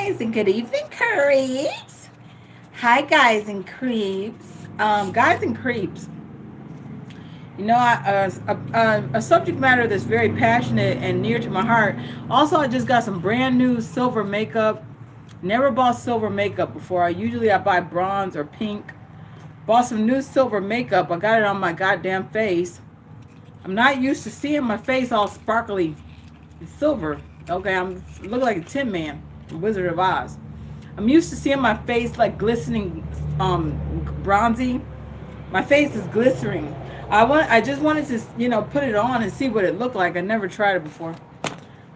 guys, and good evening, creeps. Hi, guys and creeps. Guys and creeps. A subject matter that's very passionate and near to my heart. Also, I just got some brand new silver makeup. Never bought silver makeup before. I buy bronze or pink. Bought some new silver makeup. I got it on my goddamn face. I'm not used to seeing my face all sparkly and silver. Okay, I'm looking like a Tin Man, the Wizard of Oz. I'm used to seeing my face like glistening, bronzy. My face is glistening. I just wanted to, put it on and see what it looked like. I never tried it before.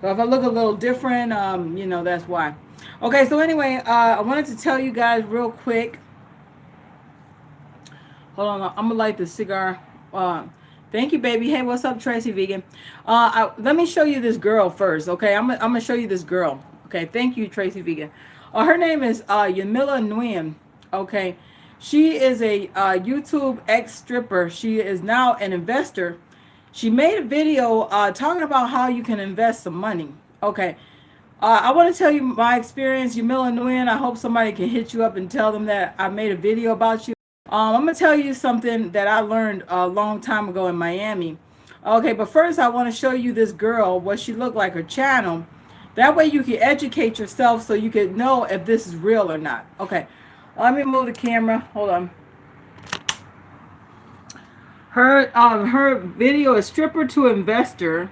So if I look a little different, that's why. Okay, so anyway, I wanted to tell you guys real quick. Hold on, I'm gonna light the cigar. Thank you, baby. Hey, what's up, Tracy Vegan? Let me show you this girl first, okay? I'm gonna show you this girl. Okay, thank you, Tracy Vegan. Her name is Yamila Nguyen. Okay, she is a YouTube ex-stripper. She is now an investor. She made a video talking about how you can invest some money. Okay, I want to tell you my experience, Yamila Nguyen. I hope somebody can hit you up and tell them that I made a video about you. I'm going to tell you something that I learned a long time ago in Miami. Okay, but first I want to show you this girl, what she looked like, her channel. That way you can educate yourself so you can know if this is real or not. Okay, let me move the camera. Hold on. Her video is Stripper to Investor.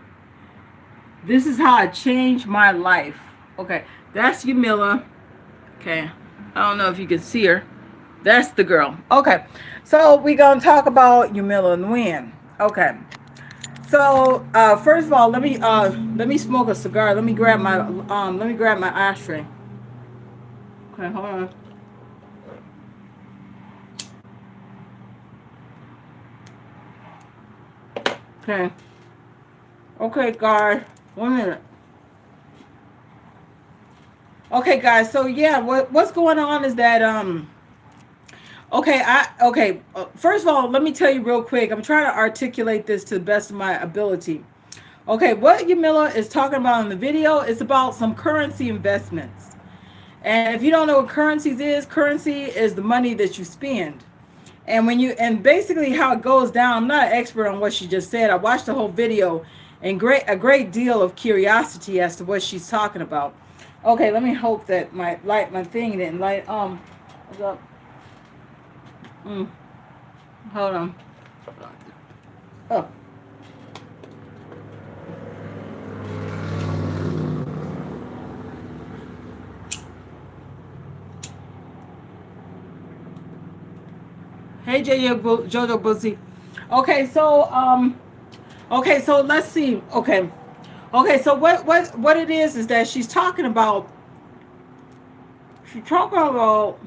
This is how I changed my life. Okay, that's Yamila. Okay, I don't know if you can see her. That's the girl. Okay, so we're gonna talk about Yamila Nguyen. Okay, so first of all, let me smoke a cigar. Let me grab my ashtray. Okay, hold on. Okay. Okay, guys. 1 minute. Okay, guys. So yeah, what's going on is that Okay. First of all, let me tell you real quick. I'm trying to articulate this to the best of my ability. Okay, what Yamila is talking about in the video is about some currency investments. And if you don't know what currency is the money that you spend. And basically how it goes down, I'm not an expert on what she just said. I watched the whole video and a great deal of curiosity as to what she's talking about. Okay, let me hope that my thing didn't light. What's up? Hold on. Oh. Hey, Jojo Boosie. Okay, so let's see. Okay, so what it is that she's talking about. She's talking about.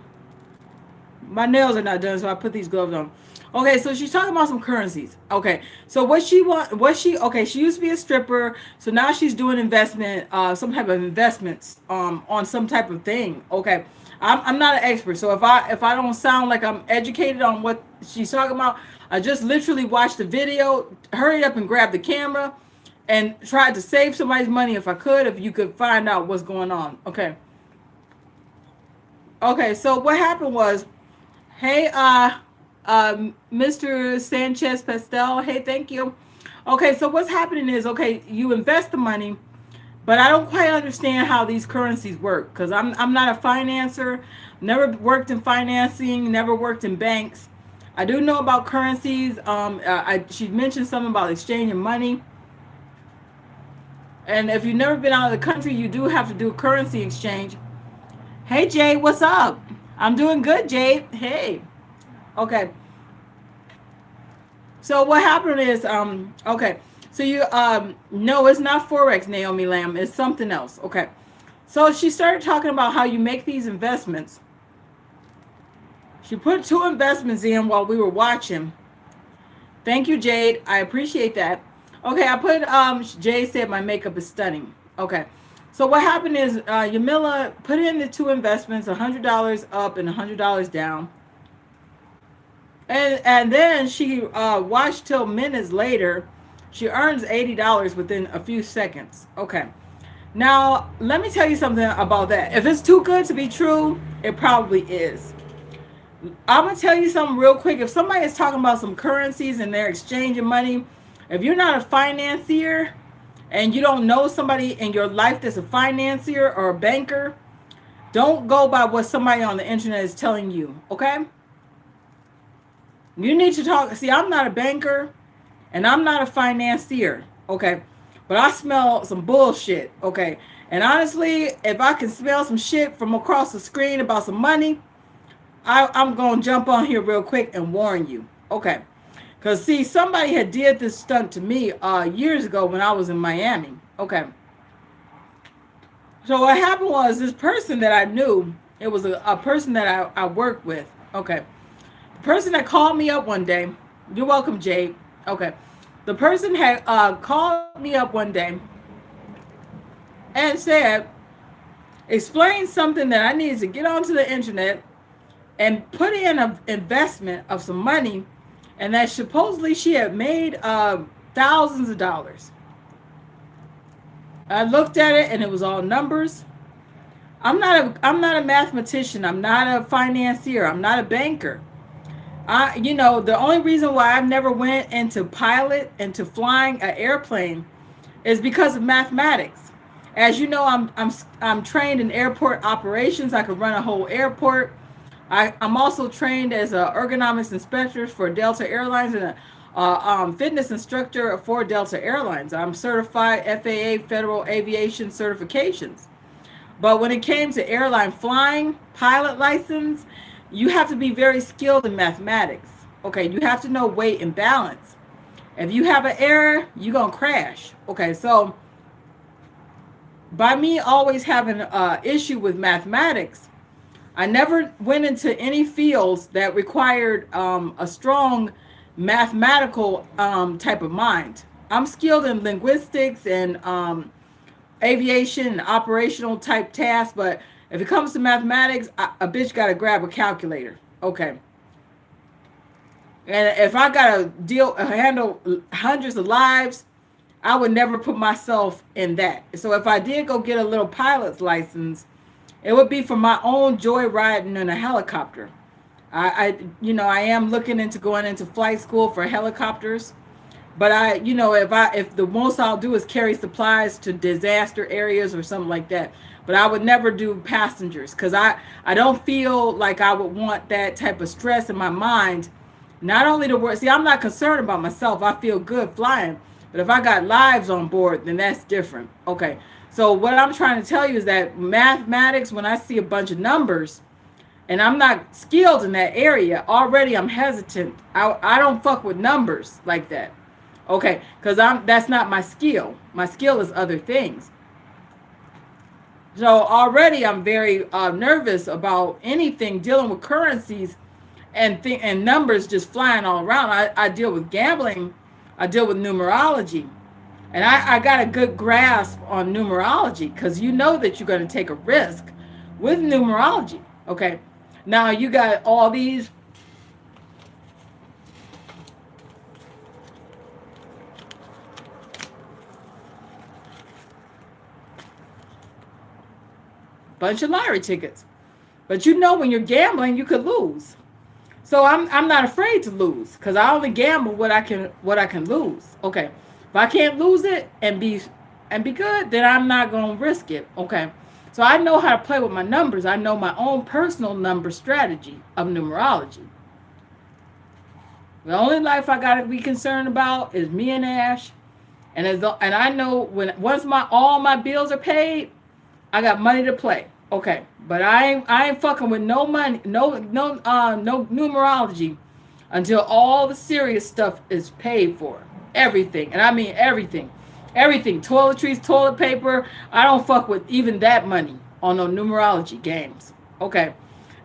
My nails are not done, so I put these gloves on. Okay, so she's talking about some currencies. Okay, so she used to be a stripper, so now she's doing some type of investments, on some type of thing. Okay, I'm not an expert, so if I don't sound like I'm educated on what she's talking about, I just literally watched the video, hurried up and grabbed the camera, and tried to save somebody's money if you could find out what's going on. Okay. Okay, so what happened was. Hey, Mr. Sanchez Pastel. Hey, thank you. Okay, so what's happening is, okay, you invest the money, but I don't quite understand how these currencies work because I'm not a financer, never worked in financing, never worked in banks. I do know about currencies. She mentioned something about exchanging money. And if you've never been out of the country, you do have to do a currency exchange. Hey, Jay, what's up? I'm doing good, Jade. Hey. Okay. So what happened is, okay. So you, no, it's not Forex, Naomi Lamb. It's something else. Okay. So she started talking about how you make these investments. She put 2 investments in while we were watching. Thank you, Jade. I appreciate that. Okay, I put, Jade said my makeup is stunning. Okay. So what happened is Yamila put in the 2 investments, $100 up and $100 down. And then she watched till minutes later. She earns $80 within a few seconds. Okay. Now, let me tell you something about that. If it's too good to be true, it probably is. I'm going to tell you something real quick. If somebody is talking about some currencies and they're exchanging money, if you're not a financier and you don't know somebody in your life that's a financier or a banker, don't go by what somebody on the internet is telling you, okay? You need to talk. See, I'm not a banker and I'm not a financier, okay? But I smell some bullshit, okay? And honestly, if I can smell some shit from across the screen about some money, I'm going to jump on here real quick and warn you, okay? Because, see, somebody had did this stunt to me years ago when I was in Miami, okay? So what happened was this person that I knew, it was a person that I worked with, okay? The person that called me up one day, you're welcome, Jade, okay? The person had called me up one day and said, explain something that I needed to get onto the internet and put in an investment of some money, and that supposedly she had made thousands of dollars. I looked at it and it was all numbers. I'm not a mathematician. I'm not a financier. I'm not a banker. The only reason why I've never went into into flying an airplane is because of mathematics. As you know, I'm trained in airport operations. I could run a whole airport. I'm also trained as an ergonomics inspector for Delta Airlines and a fitness instructor for Delta Airlines. I'm certified FAA Federal Aviation certifications. But when it came to airline flying, pilot license, you have to be very skilled in mathematics. Okay, you have to know weight and balance. If you have an error, you're going to crash. Okay, so by me always having an issue with mathematics, I never went into any fields that required a strong mathematical type of mind. I'm skilled in linguistics and aviation and operational type tasks, but if it comes to mathematics, a bitch got to grab a calculator. Okay. And if I got to handle hundreds of lives, I would never put myself in that. So if I did go get a little pilot's license, it would be for my own joy riding in a helicopter. I am looking into going into flight school for helicopters. But if the most I'll do is carry supplies to disaster areas or something like that. But I would never do passengers because I don't feel like I would want that type of stress in my mind. Not only to work. See, I'm not concerned about myself. I feel good flying. But if I got lives on board, then that's different. Okay. So what I'm trying to tell you is that mathematics, when I see a bunch of numbers and I'm not skilled in that area, already I'm hesitant. I don't fuck with numbers like that. Okay, because that's not my skill. My skill is other things. So already I'm very nervous about anything dealing with currencies and numbers just flying all around. I deal with gambling. I deal with numerology. And I got a good grasp on numerology because you know that you're going to take a risk with numerology. Okay, now you got all these bunch of lottery tickets. But you know when you're gambling, you could lose. So I'm not afraid to lose because I only gamble what I can lose. Okay. If I can't lose it and be good, then I'm not going to risk it. Okay. So I know how to play with my numbers. I know my own personal number strategy of numerology. The only life I got to be concerned about is me and Ash. And I know once all my bills are paid, I got money to play. Okay. But I ain't fucking with no money, no numerology until all the serious stuff is paid for. Everything. And I mean everything. Everything. Toiletries, toilet paper. I don't fuck with even that money on no numerology games. Okay.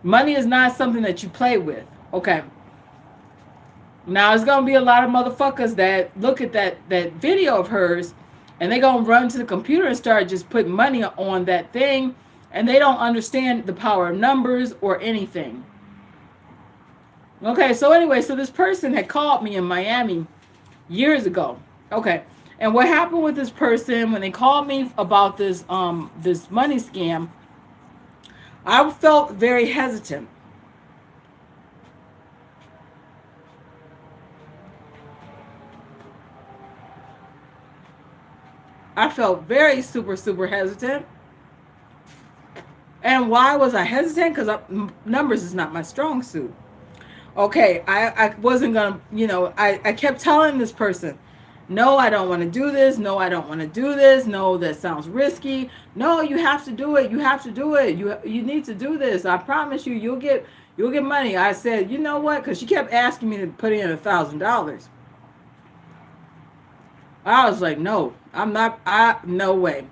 Money is not something that you play with. Okay. Now, there's going to be a lot of motherfuckers that look at that video of hers and they're going to run to the computer and start just putting money on that thing. And they don't understand the power of numbers or anything. Okay, so anyway, so this person had called me in Miami years ago. Okay, And what happened with this person when they called me about this money scam, I felt very hesitant. I felt very super hesitant. And why was I hesitant? Because numbers is not my strong suit. Okay, I wasn't gonna, I kept telling this person, no, I don't want to do this. No, I don't want to do this. No, that sounds risky. No, you have to do it. You have to do it. You need to do this. I promise you, you'll get money. I said, you know what? Because she kept asking me to put in $1,000. I was like, no, I'm not. No way.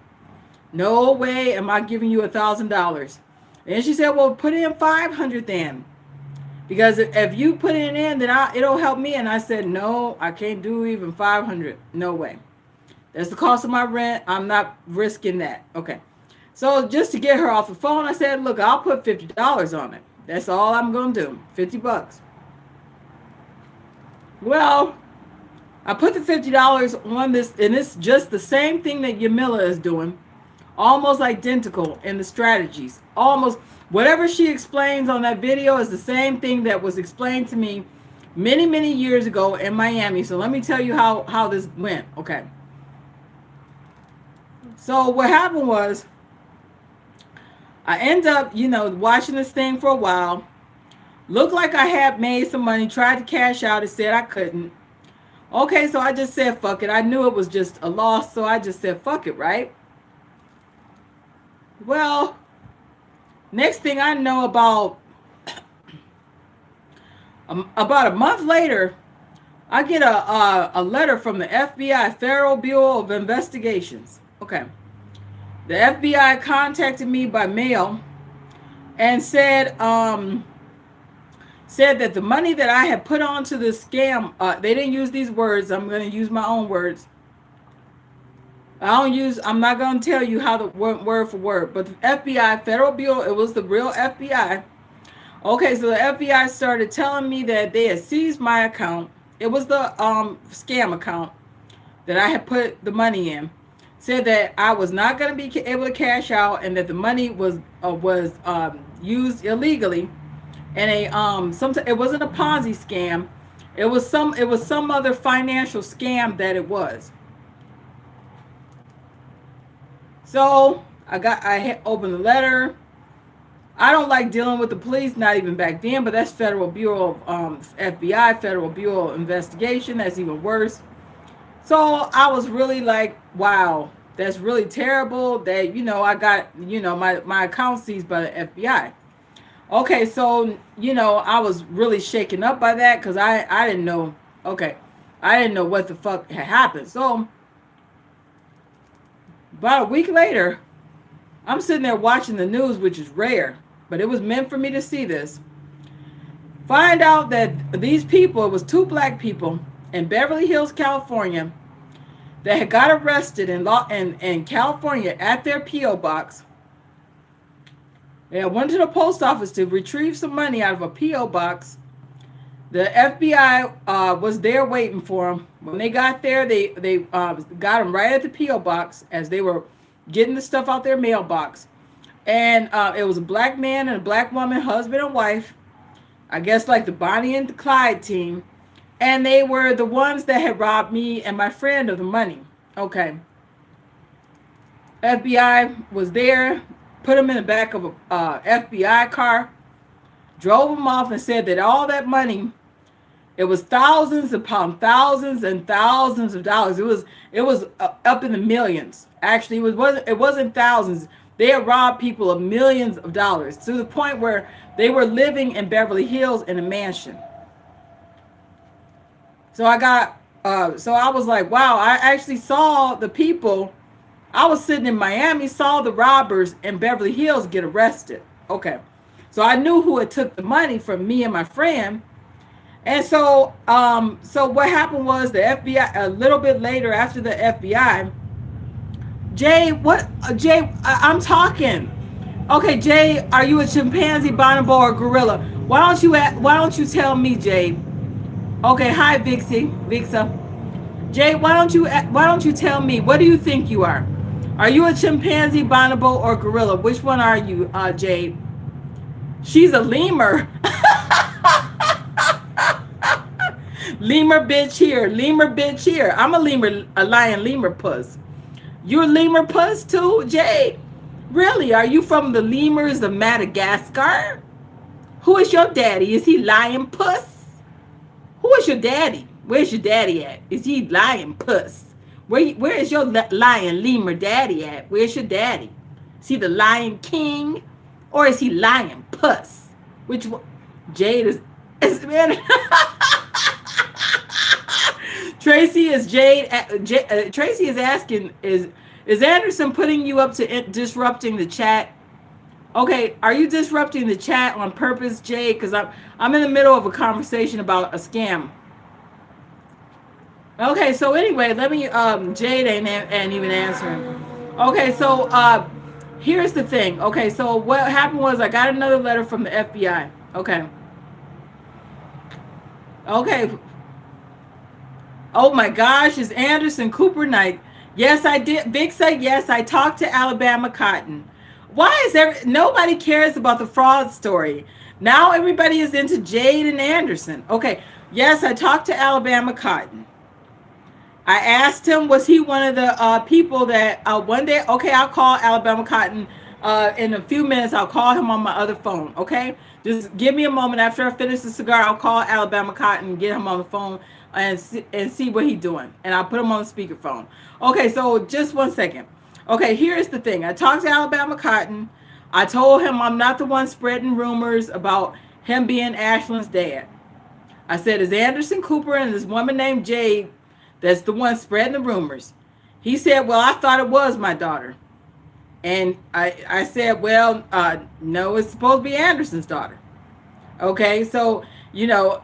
No way am I giving you $1,000. And she said, well, put in 500 then. Because if you put it in, then it'll help me. And I said, no, I can't do even 500. No way. That's the cost of my rent. I'm not risking that. Okay. So just to get her off the phone, I said, look, I'll put $50 on it. That's all I'm going to do. $50. Well, I put the $50 on this, and it's just the same thing that Yamila is doing. Almost identical in the strategies. Almost whatever she explains on that video is the same thing that was explained to me many years ago in Miami. So let me tell you how this went. Okay. So what happened was I end up, watching this thing for a while. Looked like I had made some money, tried to cash out. It said I couldn't. Okay, so I just said fuck it. I knew it was just a loss, so I just said fuck it, right? Well, next thing I know, about a month later, I get a letter from the FBI, Federal Bureau of Investigations. Okay. The FBI contacted me by mail and said that the money that I had put onto this scam, they didn't use these words. I'm going to use my own words. I'm not going to tell you how the word for word, but the FBI, Federal Bureau, it was the real FBI. Okay, so the FBI started telling me that they had seized my account. It was the scam account that I had put the money in. Said that I was not going to be able to cash out, and that the money was used illegally. And it wasn't a Ponzi scam. It was some other financial scam that it was. So I opened the letter. I don't like dealing with the police, not even back then, but that's Federal Bureau of FBI, Federal Bureau of Investigation. That's even worse. So I was really like, wow, that's really terrible that, I got, my account seized by the FBI. Okay, so, I was really shaken up by that because I didn't know. Okay, I didn't know what the fuck had happened. So about a week later, I'm sitting there watching the news, which is rare, but it was meant for me to see this. Find out that these people, it was 2 black people in Beverly Hills, California, that had got arrested in California at their P.O. box. They went to the post office to retrieve some money out of a P.O. box. The FBI was there waiting for them. When they got there, they got them right at the P.O. box as they were getting the stuff out their mailbox. And it was a black man and a black woman, husband and wife. I guess like the Bonnie and the Clyde team. And they were the ones that had robbed me and my friend of the money. Okay. FBI was there, put them in the back of a FBI car, drove them off and said that all that money, it was thousands upon thousands and thousands of dollars. It was up in the millions. Actually, it wasn't thousands. They had robbed people of millions of dollars to the point where they were living in Beverly Hills in a mansion. So I was like, wow, I actually saw the people. I was sitting in Miami, saw the robbers in Beverly Hills get arrested. Okay. So I knew who had took the money from me and my friend. And so what happened was the FBI, a little bit later after the FBI, Jay, I'm talking. Okay, Jay, are you a chimpanzee, bonobo, or gorilla? Why don't you tell me, Jay? Okay, hi, Vixa. Jade, why don't you tell me, what do you think you are? Are you a chimpanzee, bonobo, or gorilla? Which one are you, Jade? She's a lemur. Lemur bitch here. Lemur bitch here. I'm a lemur, a lion lemur puss. You're a lemur puss too, Jade? Really? Are you from the lemurs of Madagascar? Who is your daddy? Is he LionPuss? Who is your daddy? Where's your daddy at? Is he LionPuss? Where is your lion lemur daddy at? Where's your daddy? Is he the Lion King? Or is he LionPuss? Which one? Jade is man. Tracy is Tracy is asking, is Anderson putting you up to disrupting the chat? Okay, are you disrupting the chat on purpose, Jade? Because I'm in the middle of a conversation about a scam. Okay, so anyway, let me Jade ain't even answering. Okay, so here's the thing. Okay, so what happened was I got another letter from the FBI. Okay. Oh my gosh, it's Anderson Cooper night. Yes, I did. Vic said yes, I talked to Alabama Cotton. Why is nobody cares about the fraud story? Now everybody is into Jade and Anderson. Okay, yes, I talked to Alabama Cotton. I asked him, was he one of the people that one day, okay, I'll call Alabama Cotton in a few minutes. I'll call him on my other phone, okay? Just give me a moment. After I finish the cigar, I'll call Alabama Cotton, get him on the phone, and see what he's doing. And I'll put him on the speakerphone. Okay, so just one second. Okay, here's the thing. I talked to Alabama Cotton. I told him I'm not the one spreading rumors about him being Ashlyn's dad. I said, it's Anderson Cooper and this woman named Jade that's the one spreading the rumors. He said, well, I thought it was my daughter. And I said, well, no, it's supposed to be Anderson's daughter. Okay, so, you know,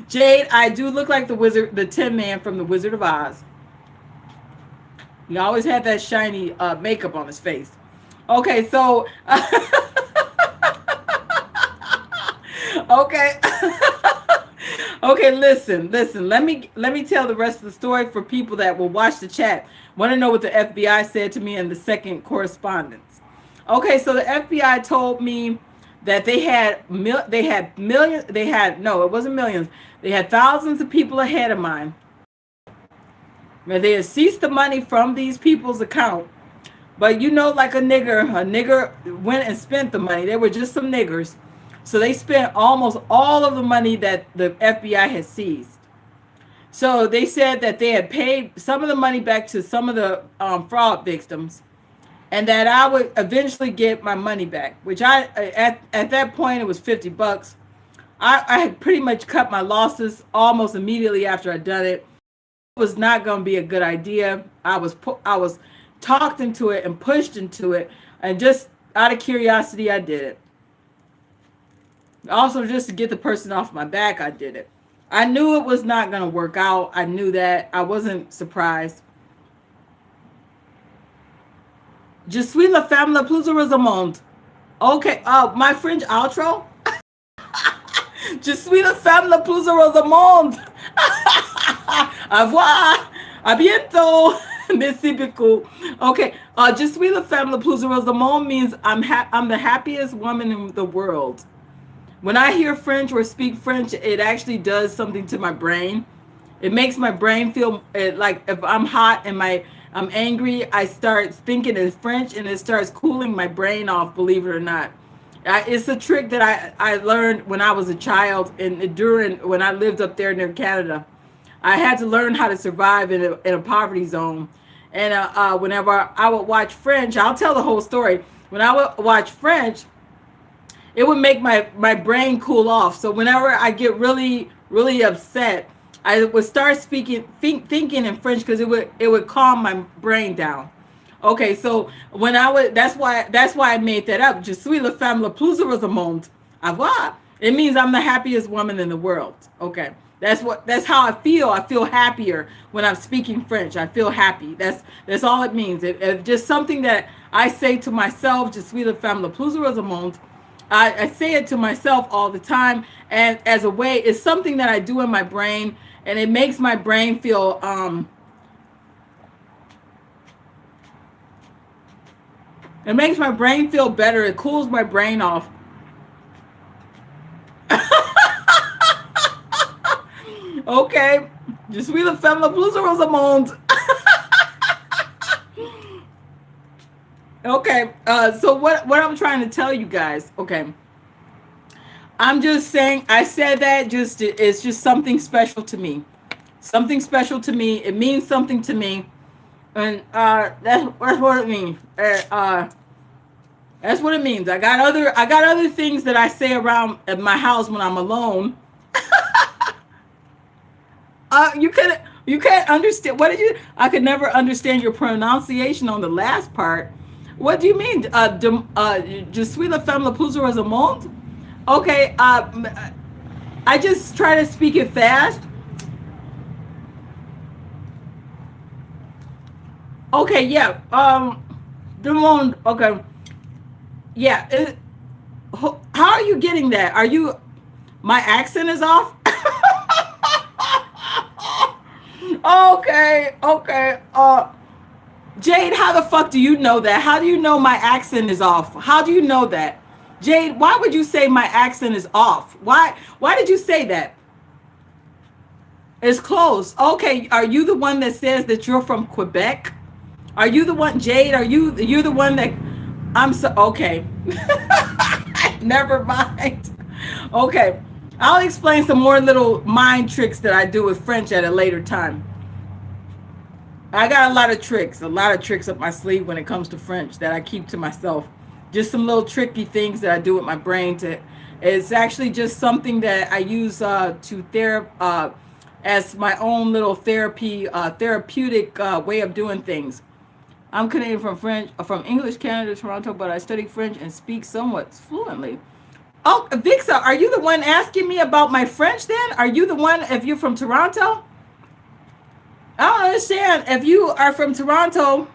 Jade, I do look like the Tin Man from the Wizard of Oz. He always had that shiny makeup on his face. Okay, so okay. Okay, listen. Let me tell the rest of the story for people that will watch the chat. Want to know what the FBI said to me in the second correspondence. Okay, so the FBI told me that they had millions. It wasn't millions. They had thousands of people ahead of mine. They had ceased the money from these people's account. But you know, like a nigger went and spent the money. They were just some niggers. So they spent almost all of the money that the FBI had seized. So they said that they had paid some of the money back to some of the fraud victims, and that I would eventually get my money back, which at that point, it was $50. I had pretty much cut my losses almost immediately after I'd done it. It was not going to be a good idea. I was talked into it and pushed into it, and just out of curiosity, I did it. Also, just to get the person off my back, I did it. I knew it was not going to work out. I knew that. I wasn't surprised. Je suis la femme la plus heureuse au monde. Okay, my French outro. Je suis la femme la plus heureuse au monde. Au revoir. À bientôt. Merci beaucoup. Okay, je suis la femme la plus heureuse au monde means I'm the happiest woman in the world. When I hear French or speak French, it actually does something to my brain. It makes my brain feel like if I'm hot and I'm angry, I start thinking in French and it starts cooling my brain off, believe it or not. It's a trick that I learned when I was a child and when I lived up there near Canada. I had to learn how to survive in a poverty zone. And whenever I would watch French, I'll tell the whole story. When I would watch French, it would make my brain cool off. So whenever I get really, really upset, I would start thinking in French because it would calm my brain down. Okay, so that's why I made that up. Je suis la femme la plus heureuse au monde. Au revoir. It means I'm the happiest woman in the world. Okay, that's how I feel. I feel happier when I'm speaking French. I feel happy. That's all it means. It just something that I say to myself. Je suis la femme la plus heureuse au monde. I say it to myself all the time, and as a way, it's something that I do in my brain, and it makes my brain feel it makes my brain feel better. It cools my brain off. Okay, je suis la femme la plus heureuse au monde. Okay, so what I'm trying to tell you guys, okay, I'm just saying, I said that just, it's just something special to me. Something special to me. It means something to me. And that's what it means. That's what it means. I got other things that I say around at my house when I'm alone. You can't understand. What did you? I could never understand your pronunciation on the last part. What do you mean? Je suis la femme la plus heureuse au monde. Okay. I just try to speak it fast. Okay. Yeah. Du monde. Okay. Yeah. How are you getting that? Are you? My accent is off. Okay. Jade, how the fuck do you know that? How do you know my accent is off? How do you know that? Jade, why would you say my accent is off? Why did you say that? It's close. Okay, are you the one that says that you're from Quebec? Are you the one, Jade? You're the one that I'm so okay. Never mind. Okay. I'll explain some more little mind tricks that I do with French at a later time. I got a lot of tricks up my sleeve when it comes to French that I keep to myself. Just some little tricky things that I do with my brain. It's actually just something that I use as my own little therapeutic way of doing things. I'm Canadian from English Canada, Toronto, but I study French and speak somewhat fluently. Oh, Vixa, are you the one asking me about my French then? Are you the one, if you're from Toronto? I don't understand. If you are from Toronto,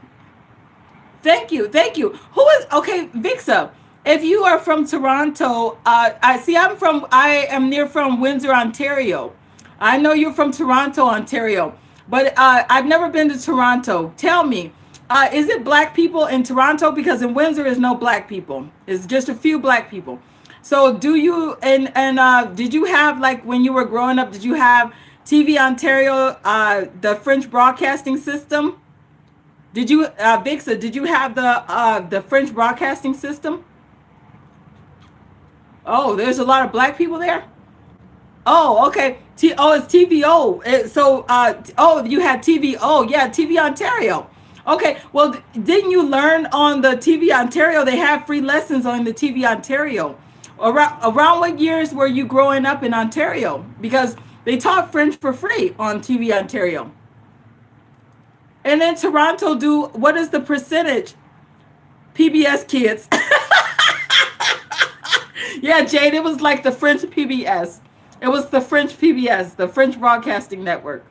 thank you. Who is, okay, Vixa, if you are from Toronto, I am near from Windsor, Ontario. I know you're from Toronto, Ontario, but I've never been to Toronto. Tell me, is it black people in Toronto? Because in Windsor is no black people. It's just a few black people. So do you, and did you have, like, when you were growing up, did you have TV Ontario, the French broadcasting system? Did you, Vixa, did you have the French broadcasting system? Oh, there's a lot of black people there? Oh, okay. It's TVO. You had TVO. Yeah, TV Ontario. Okay, well, didn't you learn on the TV Ontario? They have free lessons on the TV Ontario. Around what years were you growing up in Ontario? Because they taught French for free on TV Ontario. And then Toronto, what is the percentage? PBS kids. Yeah, Jade, it was like the French PBS. It was the French PBS, the French Broadcasting Network.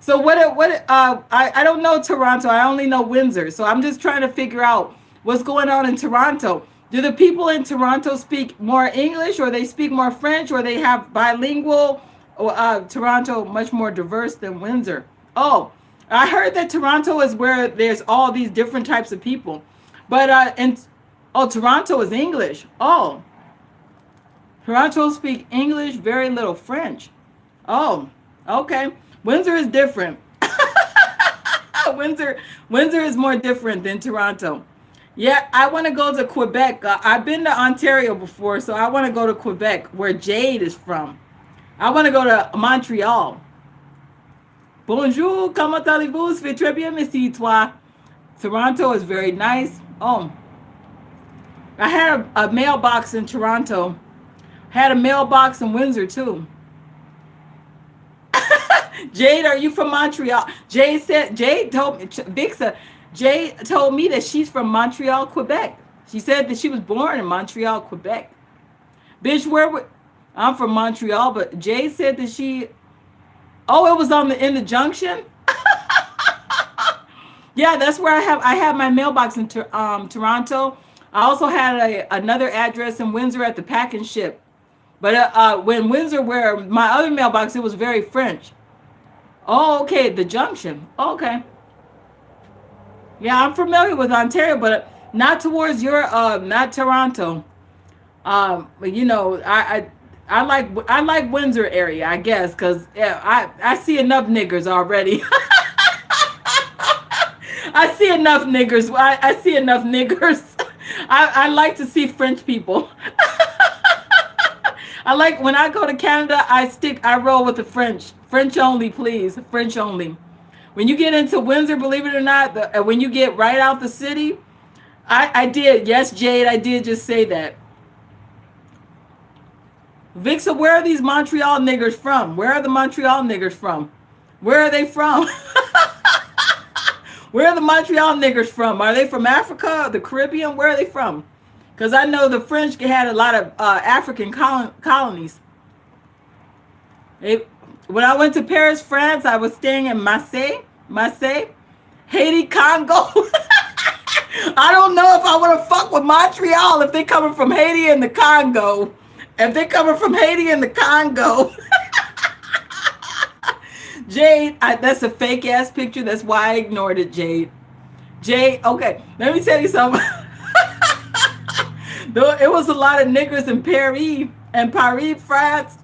So I don't know Toronto. I only know Windsor. So I'm just trying to figure out what's going on in Toronto. Do the people in Toronto speak more English, or they speak more French, or they have bilingual? Toronto much more diverse than Windsor. Oh, I heard that Toronto is where there's all these different types of people. But Toronto is English. Oh, Toronto speak English, very little French. Oh, okay. Windsor is different. Windsor is more different than Toronto. Yeah, I want to go to Quebec. I've been to Ontario before, so I want to go to Quebec, where Jade is from. I want to go to Montreal. Bonjour, comment allez-vous? Je vais très bien, merci, toi. Toronto is very nice. Oh, I had a mailbox in Toronto. Had a mailbox in Windsor, too. Jade, are you from Montreal? Jade told me, Vixa, Jade told me that she's from Montreal, Quebec. She said that she was born in Montreal, Quebec. Bitch, I'm from Montreal, but Jade said that it was in the junction. Yeah, that's where I have my mailbox in Toronto. I also had another address in Windsor at the Pack and Ship. But when Windsor, where my other mailbox, it was very French. Oh, okay, the junction. Okay. Yeah, I'm familiar with Ontario, but not towards your not Toronto. But you know, I like Windsor area, I guess, because yeah, I see enough niggers already. I see enough niggers. I see enough niggers. I like to see French people. I like when I go to Canada, I roll with the French. French only, please. French only. When you get into Windsor, believe it or not, when you get right out the city, I did. Yes, Jade, I did just say that. Vixa, where are these Montreal niggers from? Where are the Montreal niggers from? Where are they from? Where are the Montreal niggers from? Are they from Africa, the Caribbean? Where are they from? Because I know the French had a lot of African colonies. When I went to Paris, France, I was staying in Marseille, Haiti, Congo. I don't know if I want to fuck with Montreal if they coming from Haiti and the Congo. If they coming from Haiti and the Congo. Jade, that's a fake ass picture. That's why I ignored it, Jade. Jade, okay, let me tell you something. It was a lot of niggers in Paris, France.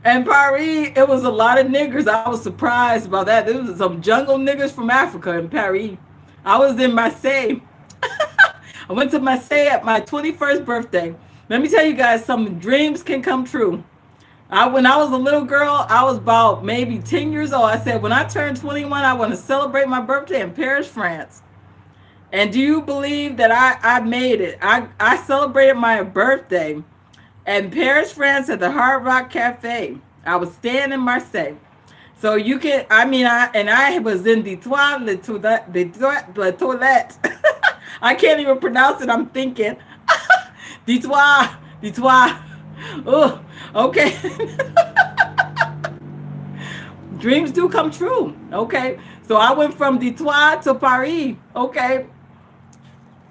And Paris, it was a lot of niggers. I was surprised about that. There was some jungle niggers from Africa in Paris. I was in Marseille. I went to Marseille at my 21st birthday. Let me tell you guys something. Dreams can come true. When I was a little girl, I was about maybe 10 years old. I said, when I turn 21, I want to celebrate my birthday in Paris, France. And do you believe that I made it? I celebrated my birthday in Paris, France at the Hard Rock Cafe. I was staying in Marseille. So you can, I was in the toilette. I can't even pronounce it. I'm thinking. The toilette. Oh, okay. Dreams do come true. Okay. So I went from Detroit to Paris. Okay.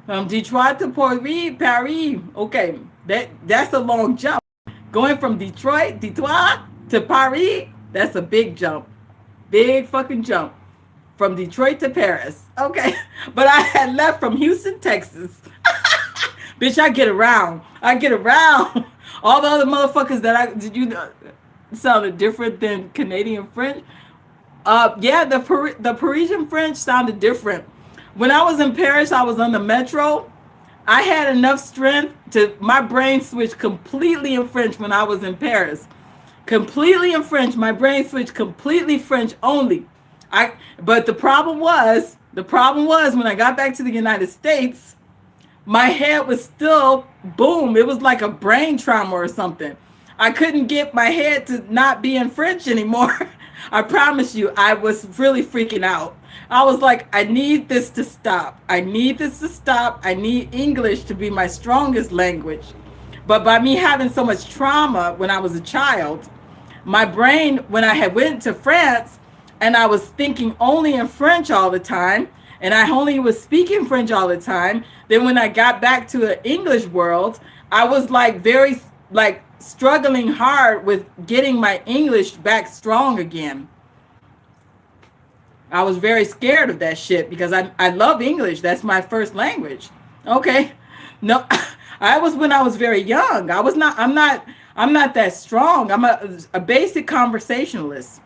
From Detroit to Paris. Okay. That's a long jump. Going from Detroit to Paris, that's a big jump. Big fucking jump. From Detroit to Paris. Okay. But I had left from Houston, Texas. Bitch, I get around. All the other motherfuckers did you know sounded different than Canadian French? Yeah, the Parisian French sounded different. When I was in Paris, I was on the metro. I had enough strength my brain switched completely in French when I was in Paris. Completely in French. My brain switched completely French only. But the problem was when I got back to the United States, my head was still, boom, it was like a brain trauma or something. I couldn't get my head to not be in French anymore. I promise you, I was really freaking out. I was like, I need this to stop. I need English to be my strongest language. But by me having so much trauma when I was a child, my brain, when I had went to France and I was thinking only in French all the time, and I only was speaking French all the time, then when I got back to the English world, I was like very struggling hard with getting my English back strong again. I was very scared of that shit because I love English. That's my first language. Okay. No, I was when I was very young. I'm not that strong. I'm a basic conversationalist.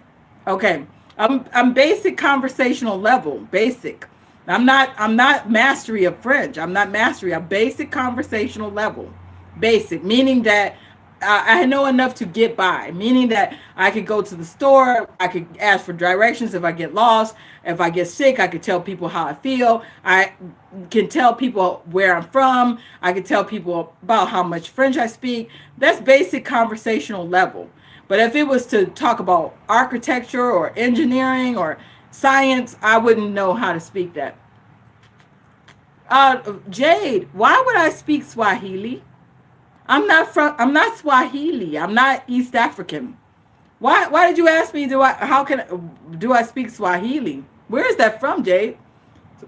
Okay. I'm basic conversational level, basic. I'm not mastery of French. I'm not mastery. I'm basic conversational level. Basic, meaning that I know enough to get by, meaning that I could go to the store, I could ask for directions if I get lost. If I get sick, I could tell people how I feel. I can tell people where I'm from. I can tell people about how much French I speak. That's basic conversational level. But if it was to talk about architecture or engineering or science, I wouldn't know how to speak that. Jade, why would I speak Swahili? I'm not Swahili. I'm not East African. Why did you ask me do I speak Swahili? Where is that from, Jade?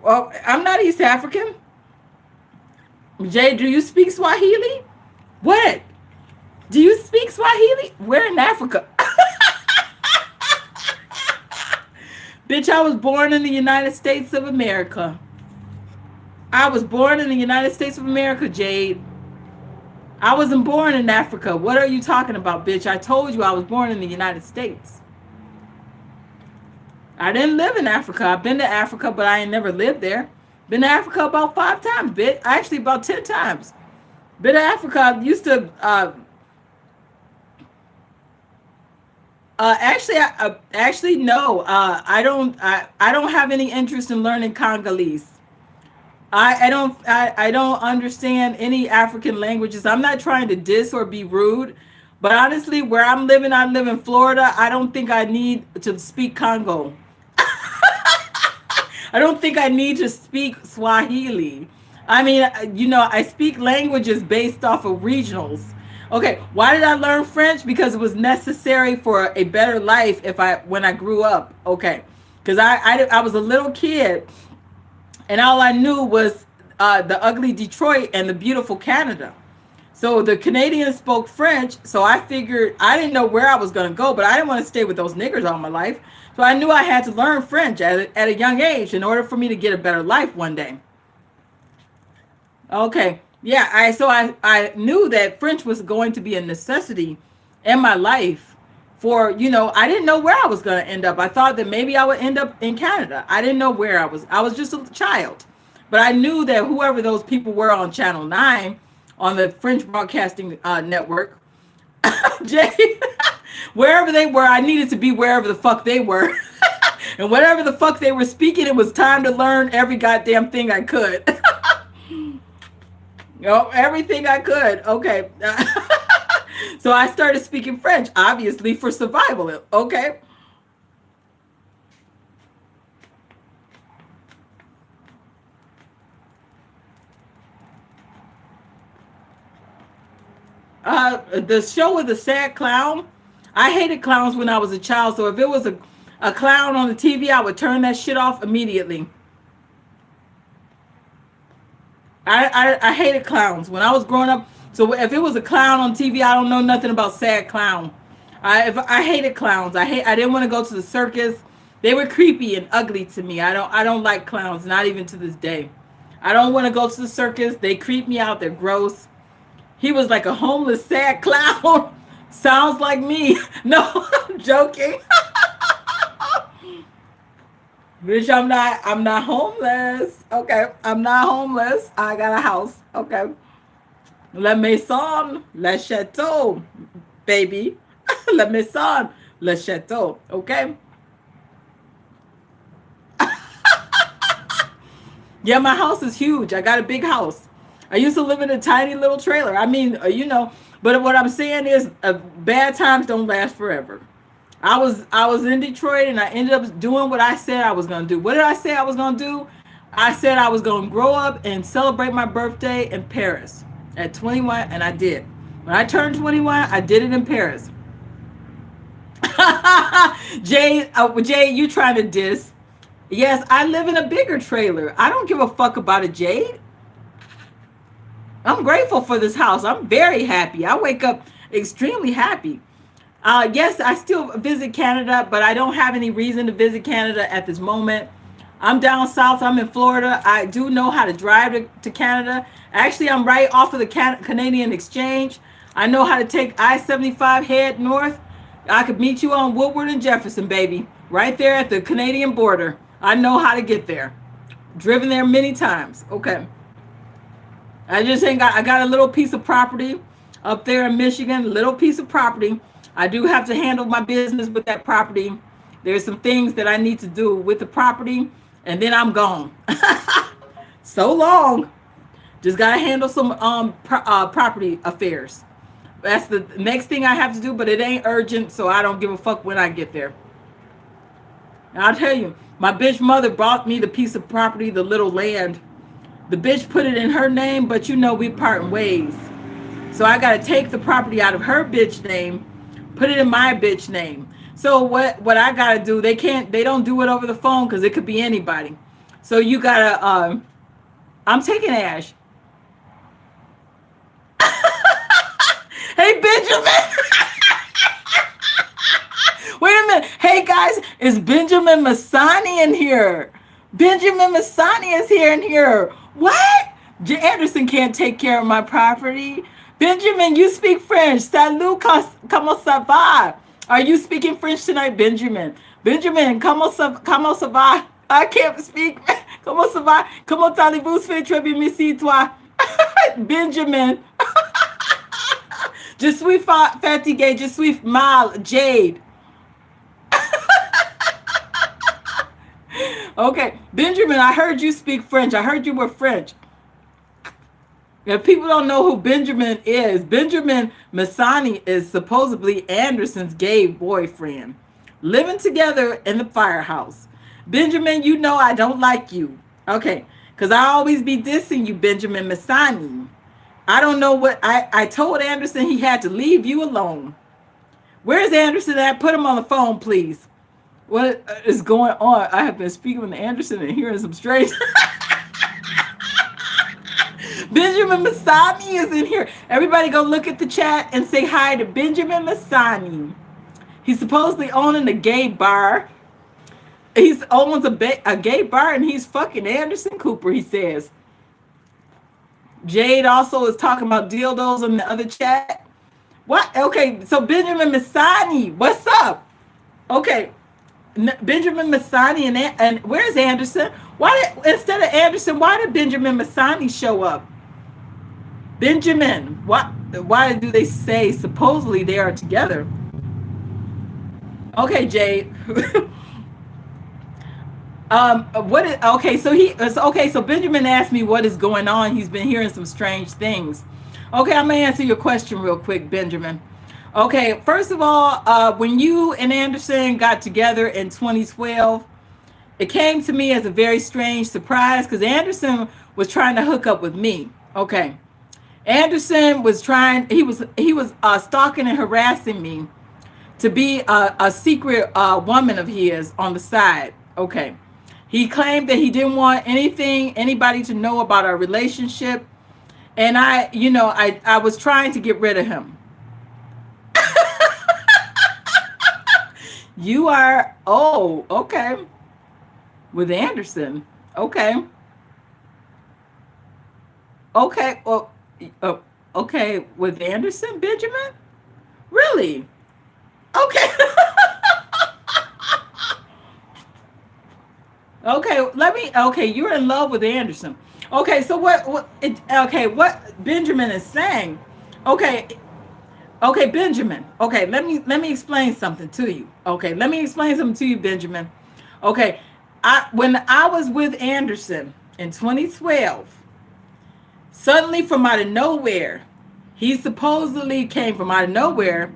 Well, I'm not East African. Jade, do you speak Swahili? What? Do you speak Swahili? We're in Africa. Bitch, I was born in the United States of America. I was born in the United States of America, Jade. I wasn't born in Africa. What are you talking about, bitch? I told you I was born in the United States. I didn't live in Africa. I've been to Africa, but I ain't never lived there. Been to Africa about 5 times, bitch. Actually, about 10 times. Been to Africa. I used to. Actually, no. I don't. I don't have any interest in learning Congolese. I don't understand any African languages. I'm not trying to diss or be rude, but honestly, where I'm living, I live in Florida. I don't think I need to speak Congo. I don't think I need to speak Swahili. I mean, I speak languages based off of regionals. Okay, why did I learn French? Because it was necessary for a better life when I grew up. Okay, because I was a little kid, and all I knew was the ugly Detroit and the beautiful Canada. So the Canadians spoke French, so I figured I didn't know where I was going to go, but I didn't want to stay with those niggers all my life. So I knew I had to learn French at a young age in order for me to get a better life one day. Okay. Yeah, I knew that French was going to be a necessity in my life for, I didn't know where I was going to end up. I thought that maybe I would end up in Canada. I didn't know where I was. I was just a child. But I knew that whoever those people were on Channel 9 on the French Broadcasting Network, Jay, wherever they were, I needed to be wherever the fuck they were. And whatever the fuck they were speaking, it was time to learn every goddamn thing I could. Everything I could. Okay. So I started speaking French, obviously for survival. Okay. The show with the sad clown. I hated clowns when I was a child. So if it was a clown on the TV, I would turn that shit off immediately. I hated clowns when I was growing up. So if it was a clown on TV, I don't know nothing about sad clown. I hated clowns. I didn't want to go to the circus. They were creepy and ugly to me. I don't like clowns, not even to this day. I don't want to go to the circus. They creep me out. They're gross. He was like a homeless sad clown. Sounds like me. No, I'm joking. Bitch, I'm not homeless. Okay, I'm not homeless. I got a house. Okay. La maison, le chateau, baby. La maison, le chateau. Okay. Yeah, my house is huge. I got a big house. I used to live in a tiny little trailer. I mean, but what I'm saying is bad times don't last forever. I was in Detroit and I ended up doing what I said I was going to do. What did I say I was going to do? I said I was going to grow up and celebrate my birthday in Paris at 21, and I did. When I turned 21, I did it in Paris. Jay, you trying to diss. Yes, I live in a bigger trailer. I don't give a fuck about it, Jade. I'm grateful for this house. I'm very happy. I wake up extremely happy. Yes, I still visit Canada, but I don't have any reason to visit Canada at this moment. I'm down south. I'm in Florida. I do know how to drive to Canada. Actually, I'm right off of the Canadian Exchange. I know how to take I-75 head north. I could meet you on Woodward and Jefferson, baby. Right there at the Canadian border. I know how to get there. Driven there many times. Okay. I got a little piece of property up there in Michigan, little piece of property. I do have to handle my business with that property. There's some things that I need to do with the property, and then I'm gone. So long. Just got to handle some property affairs. That's the next thing I have to do, but it ain't urgent, so I don't give a fuck when I get there. And I'll tell you, my bitch mother bought me the piece of property, the little land. The bitch put it in her name, but we parting ways. So I got to take the property out of her bitch name, put it in my bitch name. So what I got to do, they don't do it over the phone because it could be anybody. So you got to, I'm taking Ash. Hey, bitch, Is Benjamin Masani in here? Benjamin Masani is here in here. What? Anderson can't take care of my property. Benjamin, you speak French. Salut, comment ça va? Are you speaking French tonight, Benjamin? Benjamin, comment ça va? I can't speak. Comment ça va? Comment allez-vous? Fais très bien, merci, toi. Benjamin. Je suis fatigué. Je suis mal. Jade. Okay, Benjamin, I heard you speak French. I heard you were French. If people don't know who Benjamin is, Benjamin Masani is supposedly Anderson's gay boyfriend, living together in the firehouse. Benjamin, you know I don't like you. Okay, because I always be dissing you, Benjamin Masani. I don't know what, I told Anderson he had to leave you alone. Where's Anderson at? Put him on the phone, please. What is going on? I have been speaking with Anderson and hearing some strange. Benjamin Masani is in here. Everybody go look at the chat and say hi to Benjamin Masani. He's supposedly owning a gay bar. He owns a gay bar and he's fucking Anderson Cooper, he says. Jade also is talking about dildos in the other chat. What? Okay, so Benjamin Masani, what's up? Okay, Benjamin Masani and where's Anderson? Instead of Anderson, why did Benjamin Masani show up? Benjamin, why do they say supposedly they are together? Okay, Jade. So Benjamin asked me what is going on. He's been hearing some strange things. Okay, I'm gonna answer your question real quick, Benjamin. Okay, first of all, when you and Anderson got together in 2012, it came to me as a very strange surprise because Anderson was trying to hook up with me. Okay, Anderson was trying. He was stalking and harassing me to be a secret woman of his on the side. Okay, he claimed that he didn't want anybody to know about our relationship, and I was trying to get rid of him. You are, okay. With Anderson. Okay. Okay. Well, okay. With Anderson, Benjamin? Really? Okay. Okay, you're in love with Anderson. Okay, so what Benjamin is saying, okay, Benjamin. Okay, let me explain something to you. Okay, let me explain something to you, Benjamin. Okay, when I was with Anderson in 2012, suddenly from out of nowhere, he supposedly came from out of nowhere.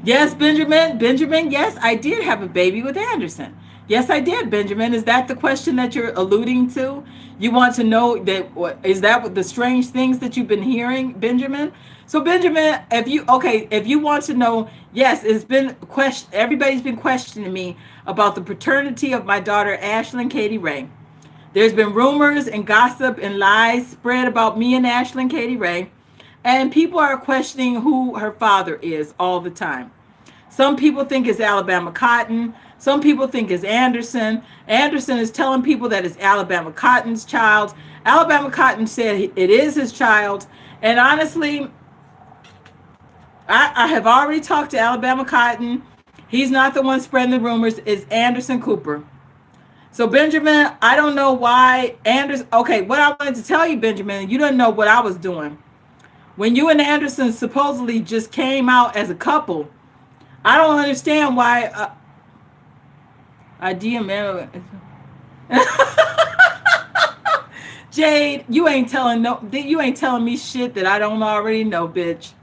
Yes, Benjamin, yes, I did have a baby with Anderson. Yes, I did, Benjamin. Is that the question that you're alluding to? You want to know is that what the strange things that you've been hearing, Benjamin? So, Benjamin, if you want to know, yes, everybody's been questioning me about the paternity of my daughter, Ashlyn Katie Ray. There's been rumors and gossip and lies spread about me and Ashlyn Katie Ray, and people are questioning who her father is all the time. Some people think it's Alabama Cotton. Some people think it's Anderson. Anderson is telling people that it's Alabama Cotton's child. Alabama Cotton said it is his child. And honestly, I have already talked to Alabama Cotton. He's not the one spreading the rumors. It's Anderson Cooper. So, Benjamin, I don't know why Anderson. Okay, what I wanted to tell you, Benjamin, you don't know what I was doing. When you and Anderson supposedly just came out as a couple, I don't understand why. Jade, you ain't telling me shit that I don't already know, bitch.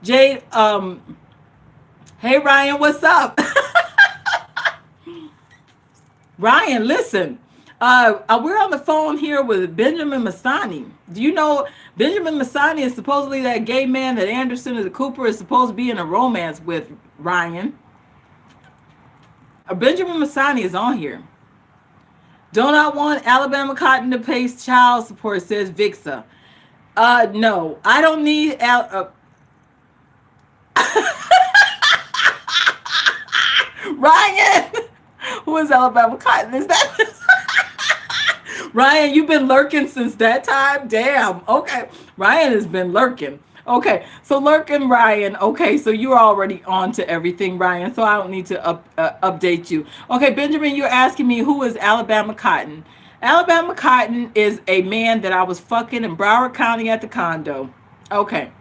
Jade, hey Ryan, what's up? Ryan, listen. We're on the phone here with Benjamin Masani. Do you know Benjamin Masani is supposedly that gay man that Anderson is a Cooper is supposed to be in a romance with, Ryan? Benjamin Masani is on here. Do not want Alabama Cotton to pay child support, says Vixa. No, I don't need Ryan. Who is Alabama Cotton? Is that Ryan? You've been lurking since that time. Damn. Okay, Ryan has been lurking. Okay, so lurking Ryan. Okay, so you're already on to everything, Ryan. So I don't need to update you. Okay, Benjamin, you're asking me who is Alabama Cotton. Alabama Cotton is a man that I was fucking in Broward County at the condo. Okay.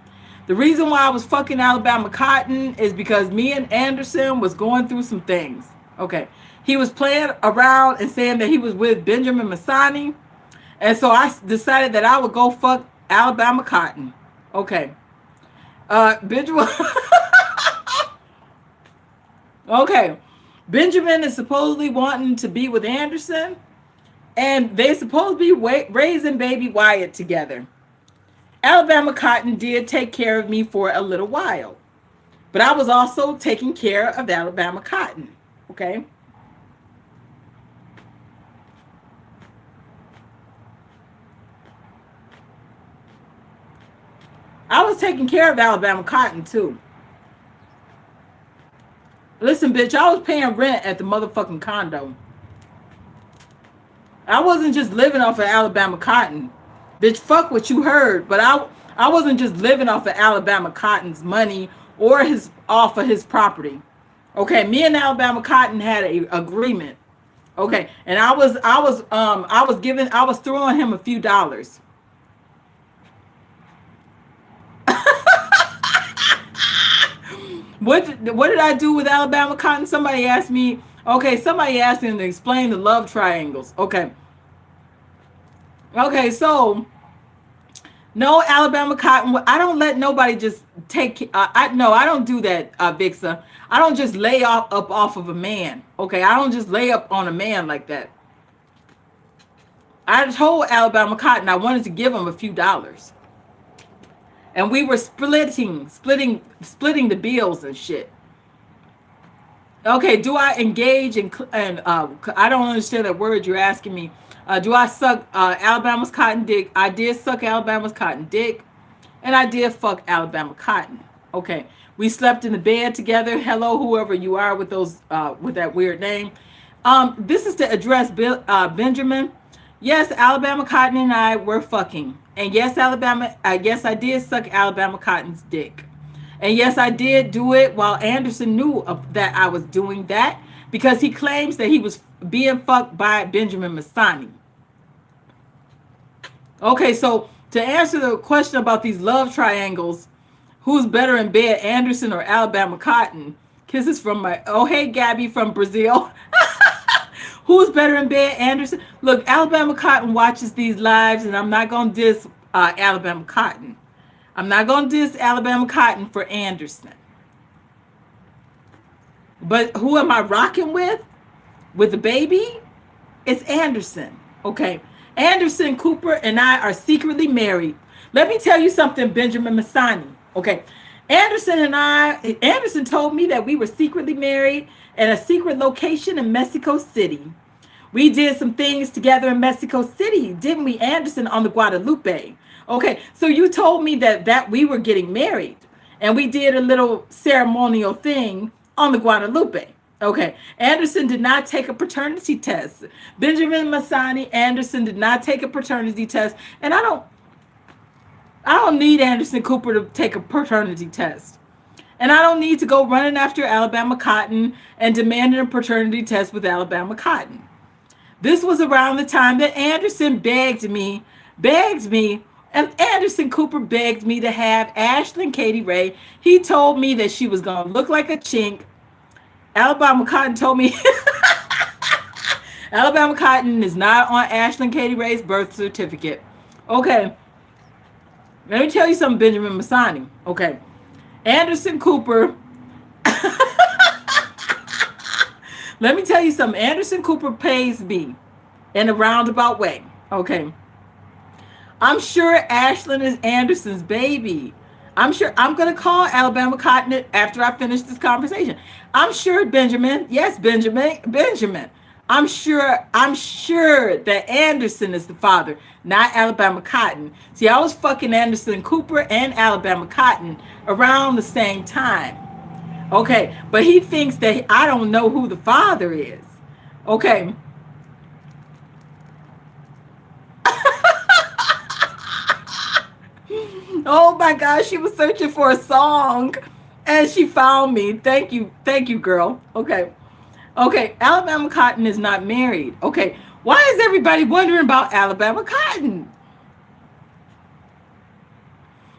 The reason why I was fucking Alabama Cotton is because me and Anderson was going through some things. Okay. He was playing around and saying that he was with Benjamin Masani. And so I decided that I would go fuck Alabama Cotton. Okay. Benjamin. Okay. Benjamin is supposedly wanting to be with Anderson. And they supposed to be raising baby Wyatt together. Alabama Cotton did take care of me for a little while. But I was also taking care of Alabama Cotton. Okay. I was taking care of Alabama Cotton too. Listen, bitch, I was paying rent at the motherfucking condo. I wasn't just living off of Alabama Cotton. Bitch, fuck what you heard. But I wasn't just living off of Alabama Cotton's money or off of his property. Okay, me and Alabama Cotton had an agreement. Okay, and I was throwing him a few dollars. What did I do with Alabama Cotton? Somebody asked me. Okay, somebody asked him to explain the love triangles. Okay. Okay, so no, Alabama Cotton. I don't let nobody just take. I don't do that, Vixa. I don't just lay up off of a man. Okay, I don't just lay up on a man like that. I told Alabama Cotton I wanted to give him a few dollars, and we were splitting the bills and shit. Okay, do I engage in I don't understand that word you're asking me. Do I suck Alabama's cotton dick? I did suck Alabama's cotton dick, and I did fuck Alabama Cotton. Okay, we slept in the bed together. Hello, whoever you are with those with that weird name. This is to address Benjamin. Yes, Alabama Cotton and I were fucking, and yes, yes, I did suck Alabama Cotton's dick. And yes, I did do it while Anderson knew that I was doing that because he claims that he was being fucked by Benjamin Masani. Okay, so to answer the question about these love triangles, who's better in bed, Anderson or Alabama Cotton? Kisses from hey, Gabby from Brazil. Who's better in bed, Anderson? Look, Alabama Cotton watches these lives, and I'm not going to diss Alabama Cotton. I'm not going to diss Alabama Cotton for Anderson. But who am I rocking with? With the baby? It's Anderson. Okay. Anderson Cooper and I are secretly married. Let me tell you something, Benjamin Masani. Okay. Anderson told me that we were secretly married at a secret location in Mexico City. We did some things together in Mexico City, didn't we, Anderson, on the Guadalupe? Okay, so you told me that we were getting married, and we did a little ceremonial thing on the Guadalupe. Okay, Anderson did not take a paternity test. Benjamin Masani Anderson did not take a paternity test, and I don't need Anderson Cooper to take a paternity test. And I don't need to go running after Alabama Cotton and demanding a paternity test with Alabama Cotton. This was around the time that Anderson begged me, and Anderson Cooper begged me to have Ashlyn Katie Ray. He told me that she was going to look like a chink. Alabama Cotton told me Alabama Cotton is not on Ashlyn Katie Ray's birth certificate. Okay. Let me tell you something, Benjamin Masani. Okay. Anderson Cooper. Let me tell you something. Anderson Cooper pays me in a roundabout way. Okay. I'm sure Ashlyn is Anderson's baby. I'm sure I'm going to call Alabama Cotton after I finish this conversation. I'm sure Benjamin. I'm sure that Anderson is the father, not Alabama Cotton. See, I was fucking Anderson Cooper and Alabama Cotton around the same time. Okay, but he thinks that I don't know who the father is. Okay. Oh my gosh, she was searching for a song and she found me. Thank you, girl. Okay. Okay, Alabama Cotton is not married. Okay, why is everybody wondering about Alabama Cotton?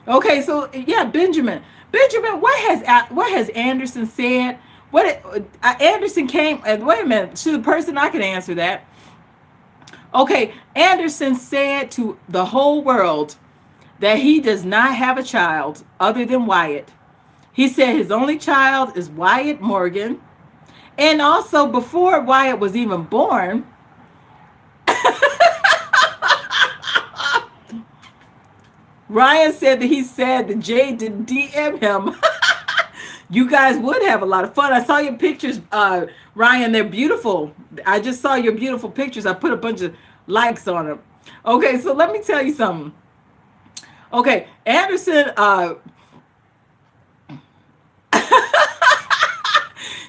Okay, so yeah, Benjamin. Benjamin, what has Anderson said? Anderson came? Wait a minute, to the person I can answer that. Okay, Anderson said to the whole world that he does not have a child other than Wyatt. He said his only child is Wyatt Morgan. And also, before Wyatt was even born, Ryan said that he said that Jay didn't DM him. You guys would have a lot of fun. I saw your pictures, Ryan. They're beautiful. I just saw your beautiful pictures. I put a bunch of likes on them. Okay, so let me tell you something. Okay, Anderson,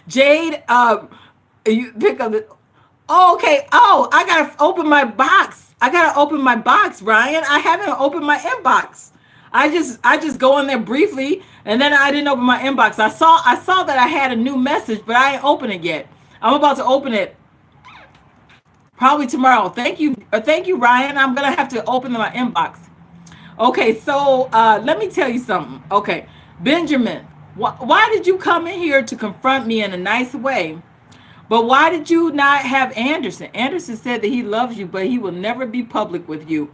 Jade, you pick up the. Oh, okay. Oh, I gotta open my box. Ryan. I haven't opened my inbox. I just go in there briefly, and then I didn't open my inbox. I saw that I had a new message, but I ain't opened it yet. I'm about to open it probably tomorrow. Thank you, Ryan. I'm gonna have to open my inbox. Okay, so let me tell you something. Okay, Benjamin, why did you come in here to confront me in a nice way? But why did you not have Anderson? Anderson said that he loves you, but he will never be public with you.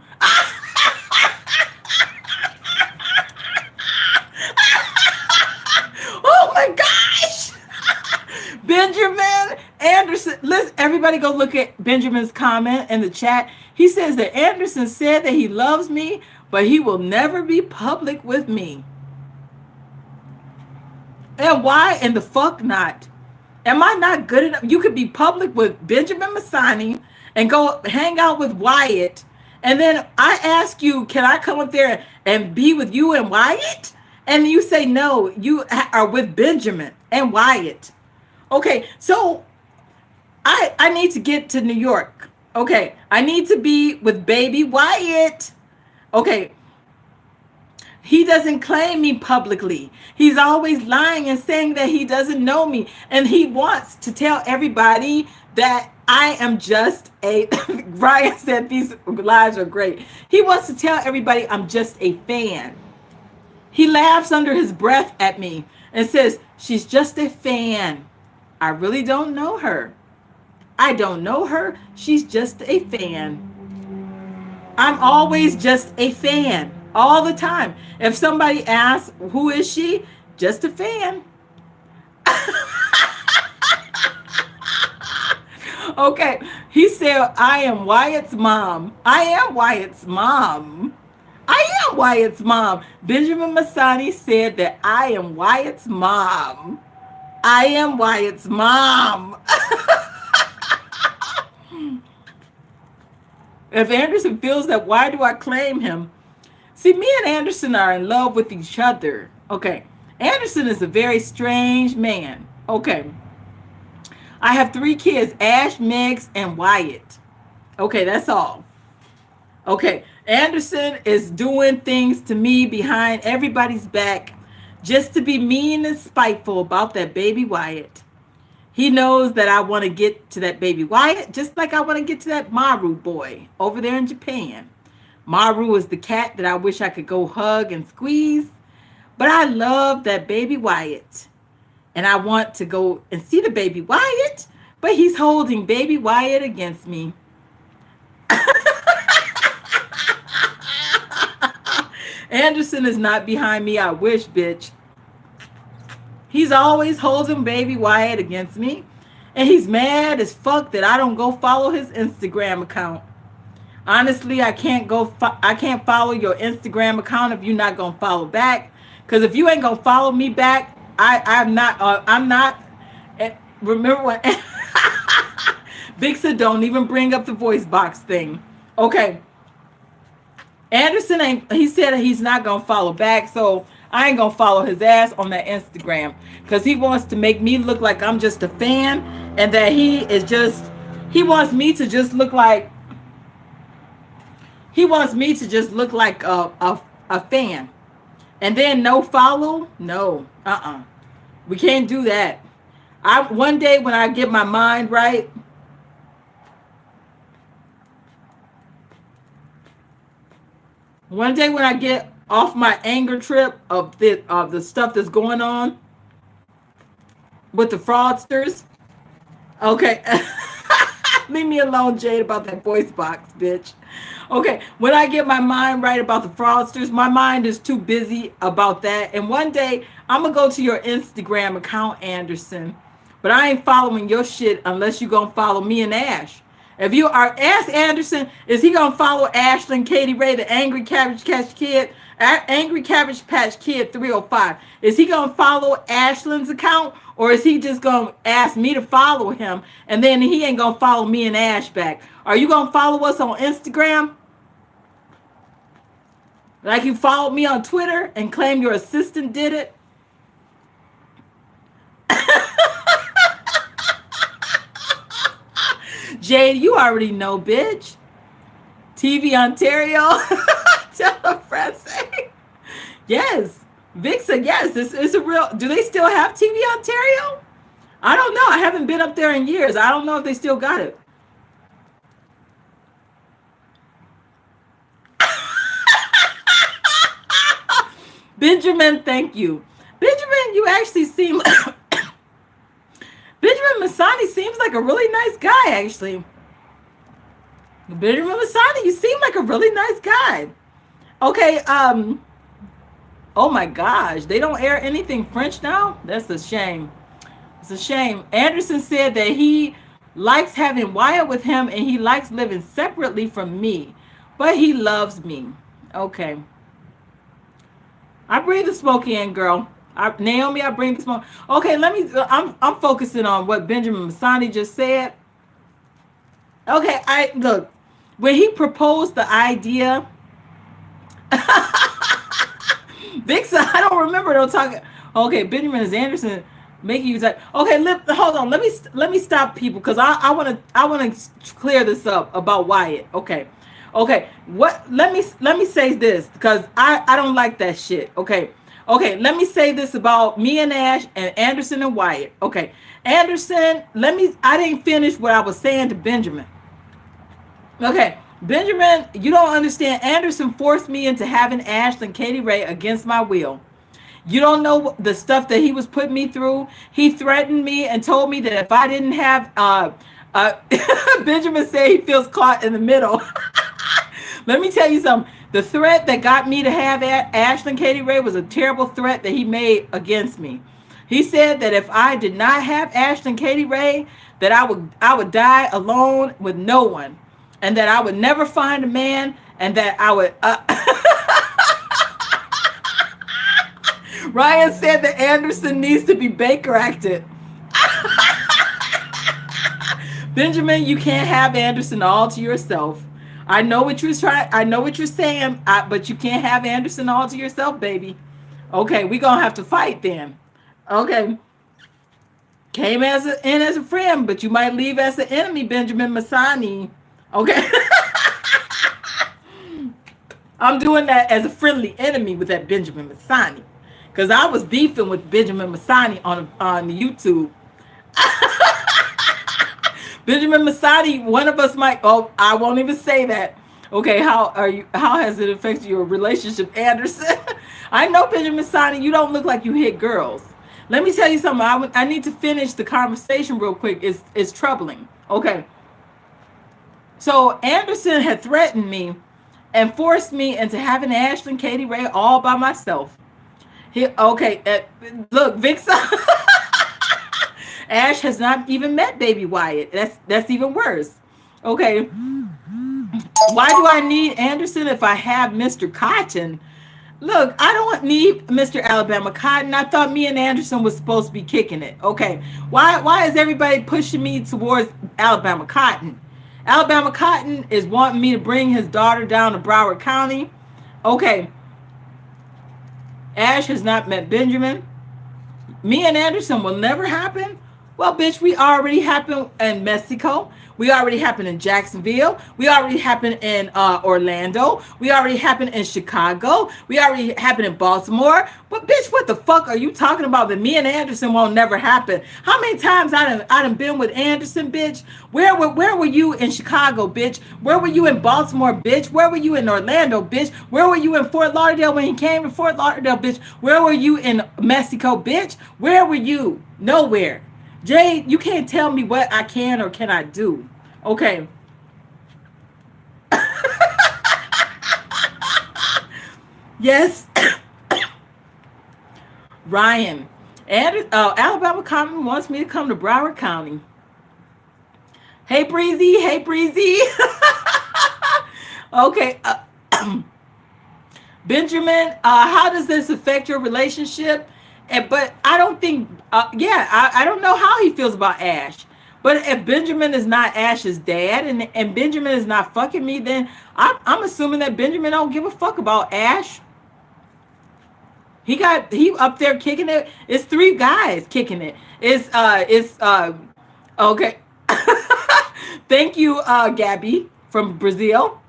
Oh my gosh! Benjamin Anderson. Let's everybody go look at Benjamin's comment in the chat. He says that Anderson said that he loves me, but he will never be public with me. And why in the fuck not? Am I not good enough? You could be public with Benjamin Masani and go hang out with Wyatt. And then I ask you, can I come up there and be with you and Wyatt? And you say, no, you are with Benjamin and Wyatt. Okay, so I need to get to New York. Okay, I need to be with baby Wyatt. Okay, he doesn't claim me publicly. He's always lying and saying that he doesn't know me. And he wants to tell everybody that I am just a, Ryan said these lives are great. He wants to tell everybody I'm just a fan. He laughs under his breath at me and says, she's just a fan. I really don't know her. I don't know her. She's just a fan. I'm always just a fan. All the time. If somebody asks, who is she? Just a fan. Okay. He said, I am Wyatt's mom. I am Wyatt's mom. I am Wyatt's mom. Benjamin Masani said that I am Wyatt's mom. I am Wyatt's mom. If Anderson feels that, why do I claim him? See, me and Anderson are in love with each other. Okay. Anderson is a very strange man. Okay. I have 3 kids, Ash, Megs, and Wyatt. Okay, that's all. Okay. Anderson is doing things to me behind everybody's back just to be mean and spiteful about that baby Wyatt. He knows that I want to get to that baby Wyatt just like I want to get to that Maru boy over there in Japan. Maru is the cat that I wish I could go hug and squeeze. But I love that baby Wyatt. And I want to go and see the baby Wyatt. But he's holding baby Wyatt against me. Anderson is not behind me. I wish, bitch. He's always holding baby Wyatt against me. And he's mad as fuck that I don't go follow his Instagram account. Honestly, I can't follow your Instagram account if you're not gonna follow back. Because if you ain't gonna follow me back, I'm not. Remember when Vixa, don't even bring up the voice box thing. Okay. Anderson ain't, he said he's not gonna follow back, so I ain't gonna follow his ass on that Instagram because he wants to make me look like I'm just a fan and that he wants me to just look like a fan. And then no follow? No. We can't do that. One day when I get my mind right, one day when I get off my anger trip of the stuff that's going on with the fraudsters. Okay. Leave me alone, Jade, about that voice box, bitch. Okay, when I get my mind right about the fraudsters, my mind is too busy about that. And one day, I'm going to go to your Instagram account, Anderson. But I ain't following your shit unless you going to follow me and Ash. If you are, ask Anderson, is he going to follow Ashlyn Katie Ray, the Angry Cabbage Patch Kid? Angry Cabbage Patch Kid 305. Is he going to follow Ashlyn's account? Or is he just going to ask me to follow him? And then he ain't going to follow me and Ash back. Are you going to follow us on Instagram? Like you followed me on Twitter and claim your assistant did it? Jade, you already know, bitch. TV Ontario. Tell a friend. Yes. Vixa, yes. It's a real. Do they still have TV Ontario? I don't know. I haven't been up there in years. I don't know if they still got it. Benjamin, thank you. Benjamin, you actually seem Benjamin Masani seems like a really nice guy, actually. Benjamin Masani, you seem like a really nice guy. Okay, oh my gosh, they don't air anything French now? That's a shame. It's a shame. Anderson said that he likes having Wyatt with him and he likes living separately from me, but he loves me. Okay. I bring the smoke in, girl. Naomi, I bring the smoke. Okay, I'm focusing on what Benjamin Masani just said. Okay, look, when he proposed the idea, Vixa, I don't remember no talking. Okay, Benjamin Anderson making you talk. Okay, hold on. Let me stop people because I want to clear this up about Wyatt. Okay. Let me say this because I don't like that shit. Okay, let me say this about me and Ash and Anderson and Wyatt. Okay, Anderson, I didn't finish what I was saying to Benjamin. Okay, Benjamin, you don't understand. Anderson forced me into having Ash and Katie Ray against my will. You don't know the stuff that he was putting me through. He threatened me and told me that if I didn't have Benjamin said he feels caught in the middle. Let me tell you something. The threat that got me to have Ashlyn Katie Ray was a terrible threat that he made against me. He said that if I did not have Ashlyn Katie Ray, that I would die alone with no one, and that I would never find a man, and that I would. Ryan said that Anderson needs to be Baker acted. Benjamin, you can't have Anderson all to yourself. I know what you're saying, but you can't have Anderson all to yourself, baby. Okay, we're gonna have to fight then. Okay. Came in as a friend, but you might leave as an enemy, Benjamin Masani. Okay. I'm doing that as a friendly enemy with that Benjamin Masani. Because I was beefing with Benjamin Masani on YouTube. Benjamin Masani, one of us might, I won't even say that. Okay, how has it affected your relationship, Anderson? I know, Benjamin Masani, you don't look like you hit girls. Let me tell you something. I need to finish the conversation real quick. It's troubling. Okay. So Anderson had threatened me and forced me into having Ashlyn Katie Ray all by myself. Look, Vixa. Ash has not even met baby Wyatt. That's even worse. Okay. Why do I need Anderson if I have Mr. Cotton? Look, I don't need Mr. Alabama Cotton. I thought me and Anderson was supposed to be kicking it. Okay. Why is everybody pushing me towards Alabama Cotton? Alabama Cotton is wanting me to bring his daughter down to Broward County. Okay. Ash has not met Benjamin. Me and Anderson will never happen. Well, bitch, we already happened in Mexico. We already happened in Jacksonville. We already happened in Orlando. We already happened in Chicago. We already happened in Baltimore. But bitch, what the fuck are you talking about that me and Anderson won't never happen? How many times I done been with Anderson, bitch? Where were you in Chicago, bitch? Where were you in Baltimore, bitch? Where were you in Orlando, bitch? Where were you in Fort Lauderdale when he came to Fort Lauderdale, bitch? Where were you in Mexico, bitch? Where were you? Nowhere. Jade, you can't tell me what I can or cannot do. Okay. Yes. Ryan. And Alabama County wants me to come to Broward County. Hey, Breezy. Hey, Breezy. Okay. Benjamin, how does this affect your relationship? But I don't think, I don't know how he feels about Ash. But if Benjamin is not Ash's dad and Benjamin is not fucking me, then I'm assuming that Benjamin don't give a fuck about Ash. He up there kicking it. It's 3 guys kicking it. Okay. Thank you, Gabby from Brazil.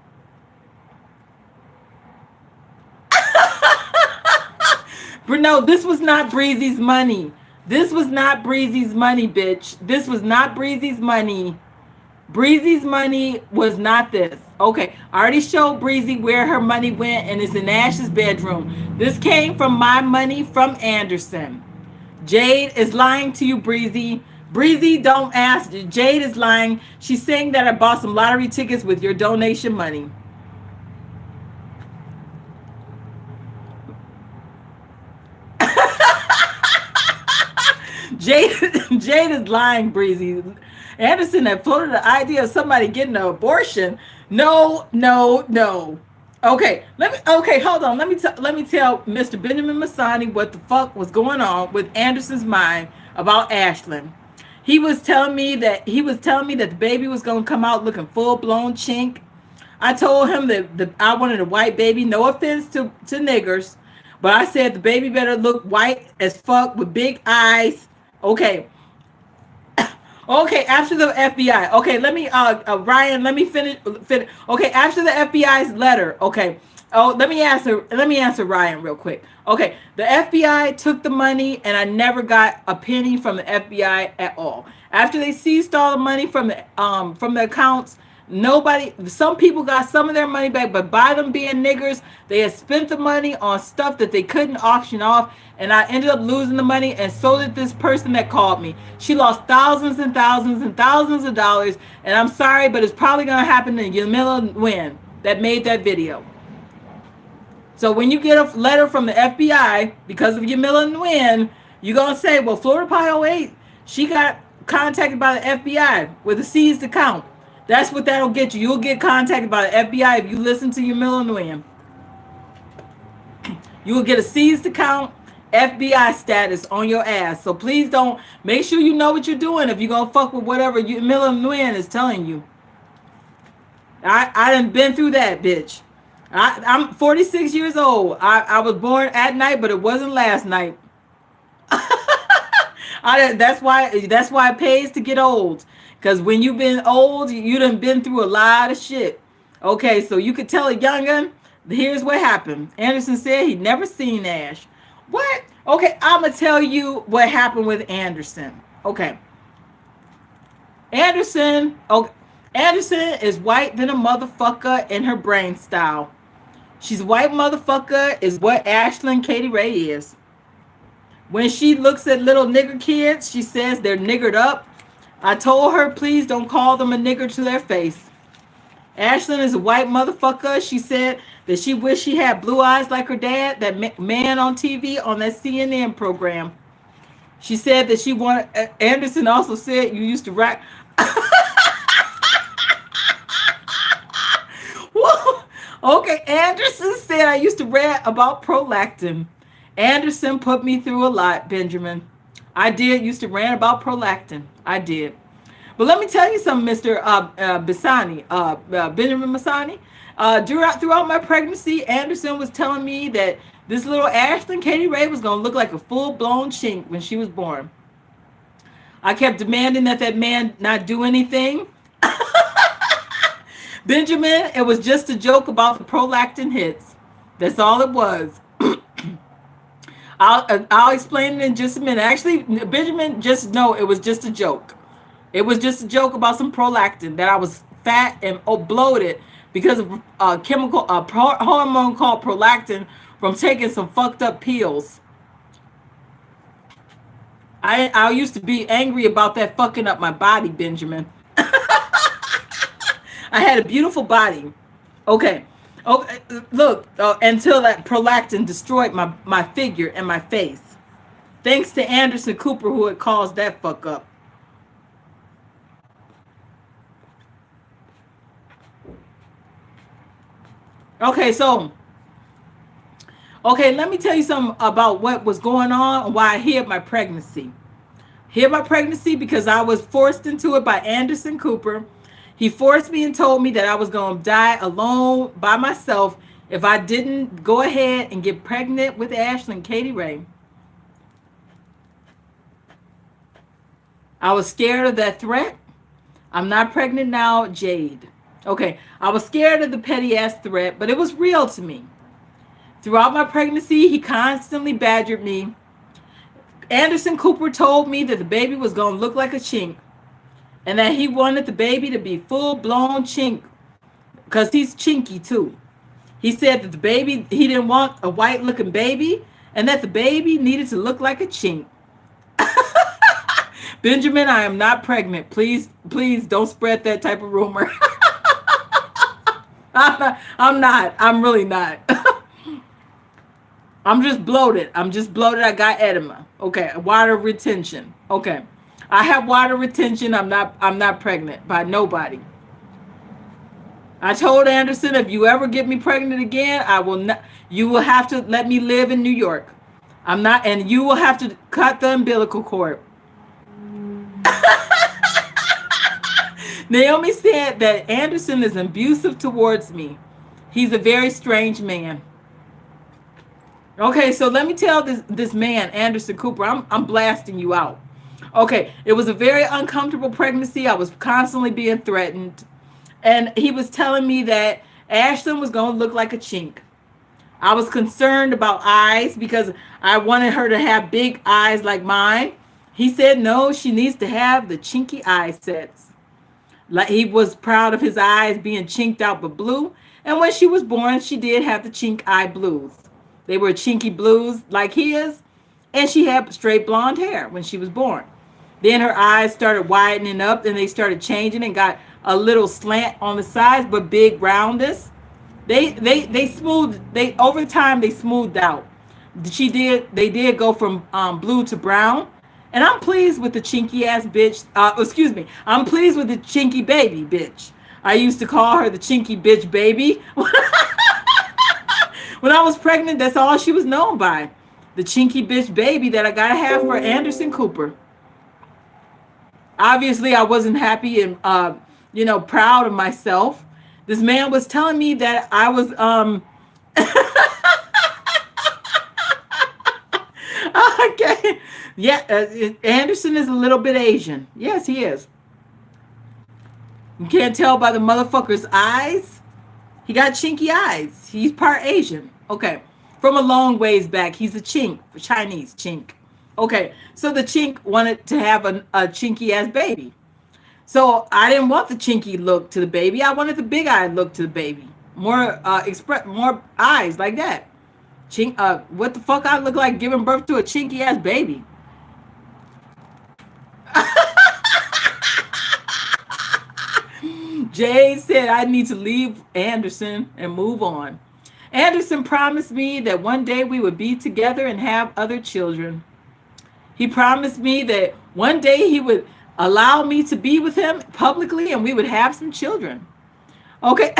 No, this was not Breezy's money. This was not Breezy's money, bitch. This was not Breezy's money. Breezy's money was not this. Okay, I already showed Breezy where her money went, and it's in Ash's bedroom. This came from my money from Anderson. Jade is lying to you, Breezy. Breezy, don't ask. Jade is lying. She's saying that I bought some lottery tickets with your donation money. Jade is lying, Breezy. Anderson had floated the idea of somebody getting an abortion. No. Okay, hold on. Let me tell Mr. Benjamin Masani what the fuck was going on with Anderson's mind about Ashlyn. He was telling me that the baby was gonna come out looking full blown chink. I told him that I wanted a white baby. No offense to niggers, but I said the baby better look white as fuck with big eyes. Okay. Okay, after the FBI. Okay, let me Ryan, let me finish. Okay, after the FBI's letter. Okay. Oh, let me answer Ryan real quick. Okay, the FBI took the money and I never got a penny from the FBI at all. After they seized all the money from the accounts, some people got some of their money back, but by them being niggers, they had spent the money on stuff that they couldn't auction off, and I ended up losing the money, and so did this person that called me. She lost thousands and thousands and thousands of dollars, and I'm sorry, but it's probably going to happen to Yamila Nguyen that made that video. So when you get a letter from the FBI because of Yamila Nguyen, you're going to say, well, Florida Pie 08, she got contacted by the FBI with a seized account. That's what that'll get you. You'll get contacted by the FBI if you listen to Yamila Nguyen. You will get a seized account, FBI status on your ass. So please don't. Make sure you know what you're doing if you're going to fuck with whatever Yamila Nguyen is telling you. I done been through that, bitch. I'm 46 years old. I was born at night, but it wasn't last night. That's why it pays to get old. Because when you've been old, you done been through a lot of shit. Okay, so you could tell a young'un, here's what happened. Anderson said he'd never seen Ash. What? Okay, I'm going to tell you what happened with Anderson. Okay. Anderson is white than a motherfucker in her brain style. She's white motherfucker is what Ashlyn Katie Ray is. When she looks at little nigger kids, she says they're niggered up. I told her, please don't call them a nigger to their face. Ashlyn is a white motherfucker. She said that she wished she had blue eyes like her dad, that man on TV on that CNN program. She said that she wanted, Anderson also said you used to rock. Okay, Anderson said I used to rant about prolactin. Anderson put me through a lot, Benjamin. I did used to rant about prolactin. I did. But let me tell you something, Mr. Bisani, Benjamin Masani. Throughout my pregnancy, Anderson was telling me that this little Ashton Katie Ray was going to look like a full-blown chink when she was born. I kept demanding that that man not do anything. Benjamin, it was just a joke about the prolactin hits. That's all it was. I'll explain it in just a minute. Actually, Benjamin, just know it was just a joke. It was just a joke about some prolactin, that I was fat and bloated because of a hormone called prolactin from taking some fucked up pills. I used to be angry about that fucking up my body, Benjamin. I had a beautiful body. Okay. Okay. Look, until that prolactin destroyed my figure and my face. Thanks to Anderson Cooper, who had caused that fuck up. Okay, let me tell you something about what was going on and why I hid my pregnancy. Hid my pregnancy because I was forced into it by Anderson Cooper. He forced me and told me that I was going to die alone by myself if I didn't go ahead and get pregnant with Ashley and Katie Ray. I was scared of that threat. I'm not pregnant now, Jade. Okay, I was scared of the petty ass threat, but it was real to me. Throughout my pregnancy, he constantly badgered me. Anderson Cooper told me that the baby was going to look like a chink and that he wanted the baby to be full-blown chink because he's chinky too. He said that the baby, he didn't want a white-looking baby and that the baby needed to look like a chink. Benjamin, I am not pregnant. Please don't spread that type of rumor. I'm not. I'm really not. I'm just bloated. I got edema. Okay. Water retention. Okay. I have water retention. I'm not pregnant by nobody. I told Anderson, if you ever get me pregnant again, I will not. You will have to let me live in New York. I'm not, and you will have to cut the umbilical cord. Naomi said that Anderson is abusive towards me. He's a very strange man. Okay, so let me tell this man, Anderson Cooper, I'm blasting you out. Okay, it was a very uncomfortable pregnancy. I was constantly being threatened. And he was telling me that Ashton was going to look like a chink. I was concerned about eyes because I wanted her to have big eyes like mine. He said, no, she needs to have the chinky eye sets. Like he was proud of his eyes being chinked out but blue. And when she was born, she did have the chink eye blues. They were chinky blues like his. And she had straight blonde hair when she was born. Then her eyes started widening up and they started changing and got a little slant on the sides, but big roundness. They smoothed, over time they smoothed out. They did go from blue to brown. And I'm pleased with the chinky ass bitch. I'm pleased with the chinky baby bitch. I used to call her the chinky bitch baby. When I was pregnant, that's all she was known by. The chinky bitch baby that I gotta have for Anderson Cooper. Obviously, I wasn't happy and proud of myself. This man was telling me that I was okay. Yeah, Anderson is a little bit Asian. Yes, he is. You can't tell by the motherfucker's eyes. He got chinky eyes. He's part Asian. Okay. From a long ways back, he's a chink, Chinese chink. Okay. So the chink wanted to have a chinky ass baby. So I didn't want the chinky look to the baby. I wanted the big eye look to the baby. More more eyes like that. What the fuck I look like giving birth to a chinky ass baby? Jade said I need to leave Anderson and move on. Anderson promised me that one day we would be together and have other children. He promised me that one day he would allow me to be with him publicly and we would have some children. Okay.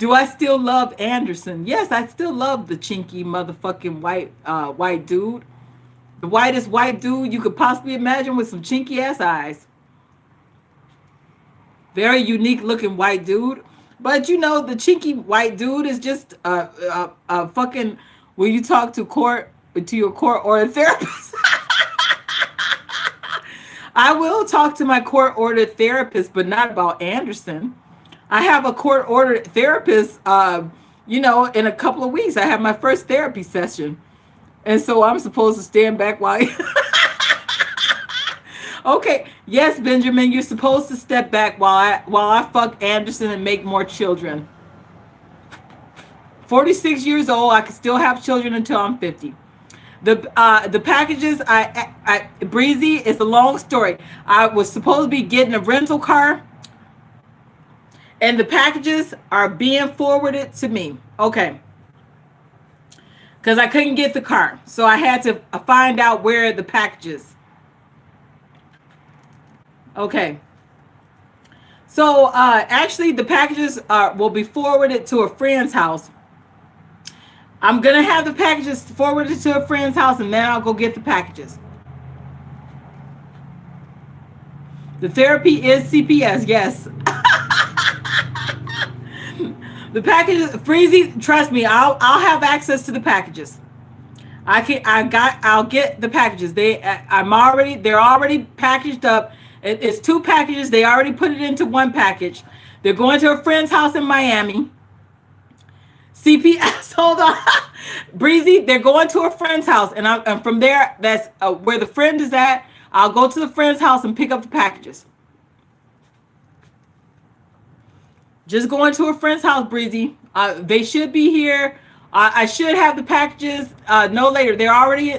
Do I still love Anderson? Yes, I still love the chinky motherfucking white dude. The whitest white dude you could possibly imagine with some chinky ass eyes. Very unique looking white dude. But you know, the chinky white dude is just a fucking, when you talk to your court order therapist. I will talk to my court ordered therapist, but not about Anderson. I have a court ordered therapist, in a couple of weeks. I have my first therapy session. And so I'm supposed to stand back while Okay, yes, Benjamin, you're supposed to step back while I fuck Anderson and make more children. 46 years old, I can still have children until I'm 50. The packages, Breezy, it's a long story. I was supposed to be getting a rental car, and the packages are being forwarded to me. Okay. Because I couldn't get the car. So I had to find out where the packages. Okay. So actually the packages will be forwarded to a friend's house. I'm going to have the packages forwarded to a friend's house, and then I'll go get the packages. The therapy is CPS, yes. The packages, Freezy, trust me, I'll have access to the packages. I'll get the packages. They're already packaged up. It's 2 packages. They already put it into 1 package. They're going to a friend's house in Miami. CPS, hold on. Breezy, they're going to a friend's house, and from there, that's where the friend is at. I'll go to the friend's house and pick up the packages. Just going to a friend's house, Breezy. They should be here. I should have the packages no later. They're already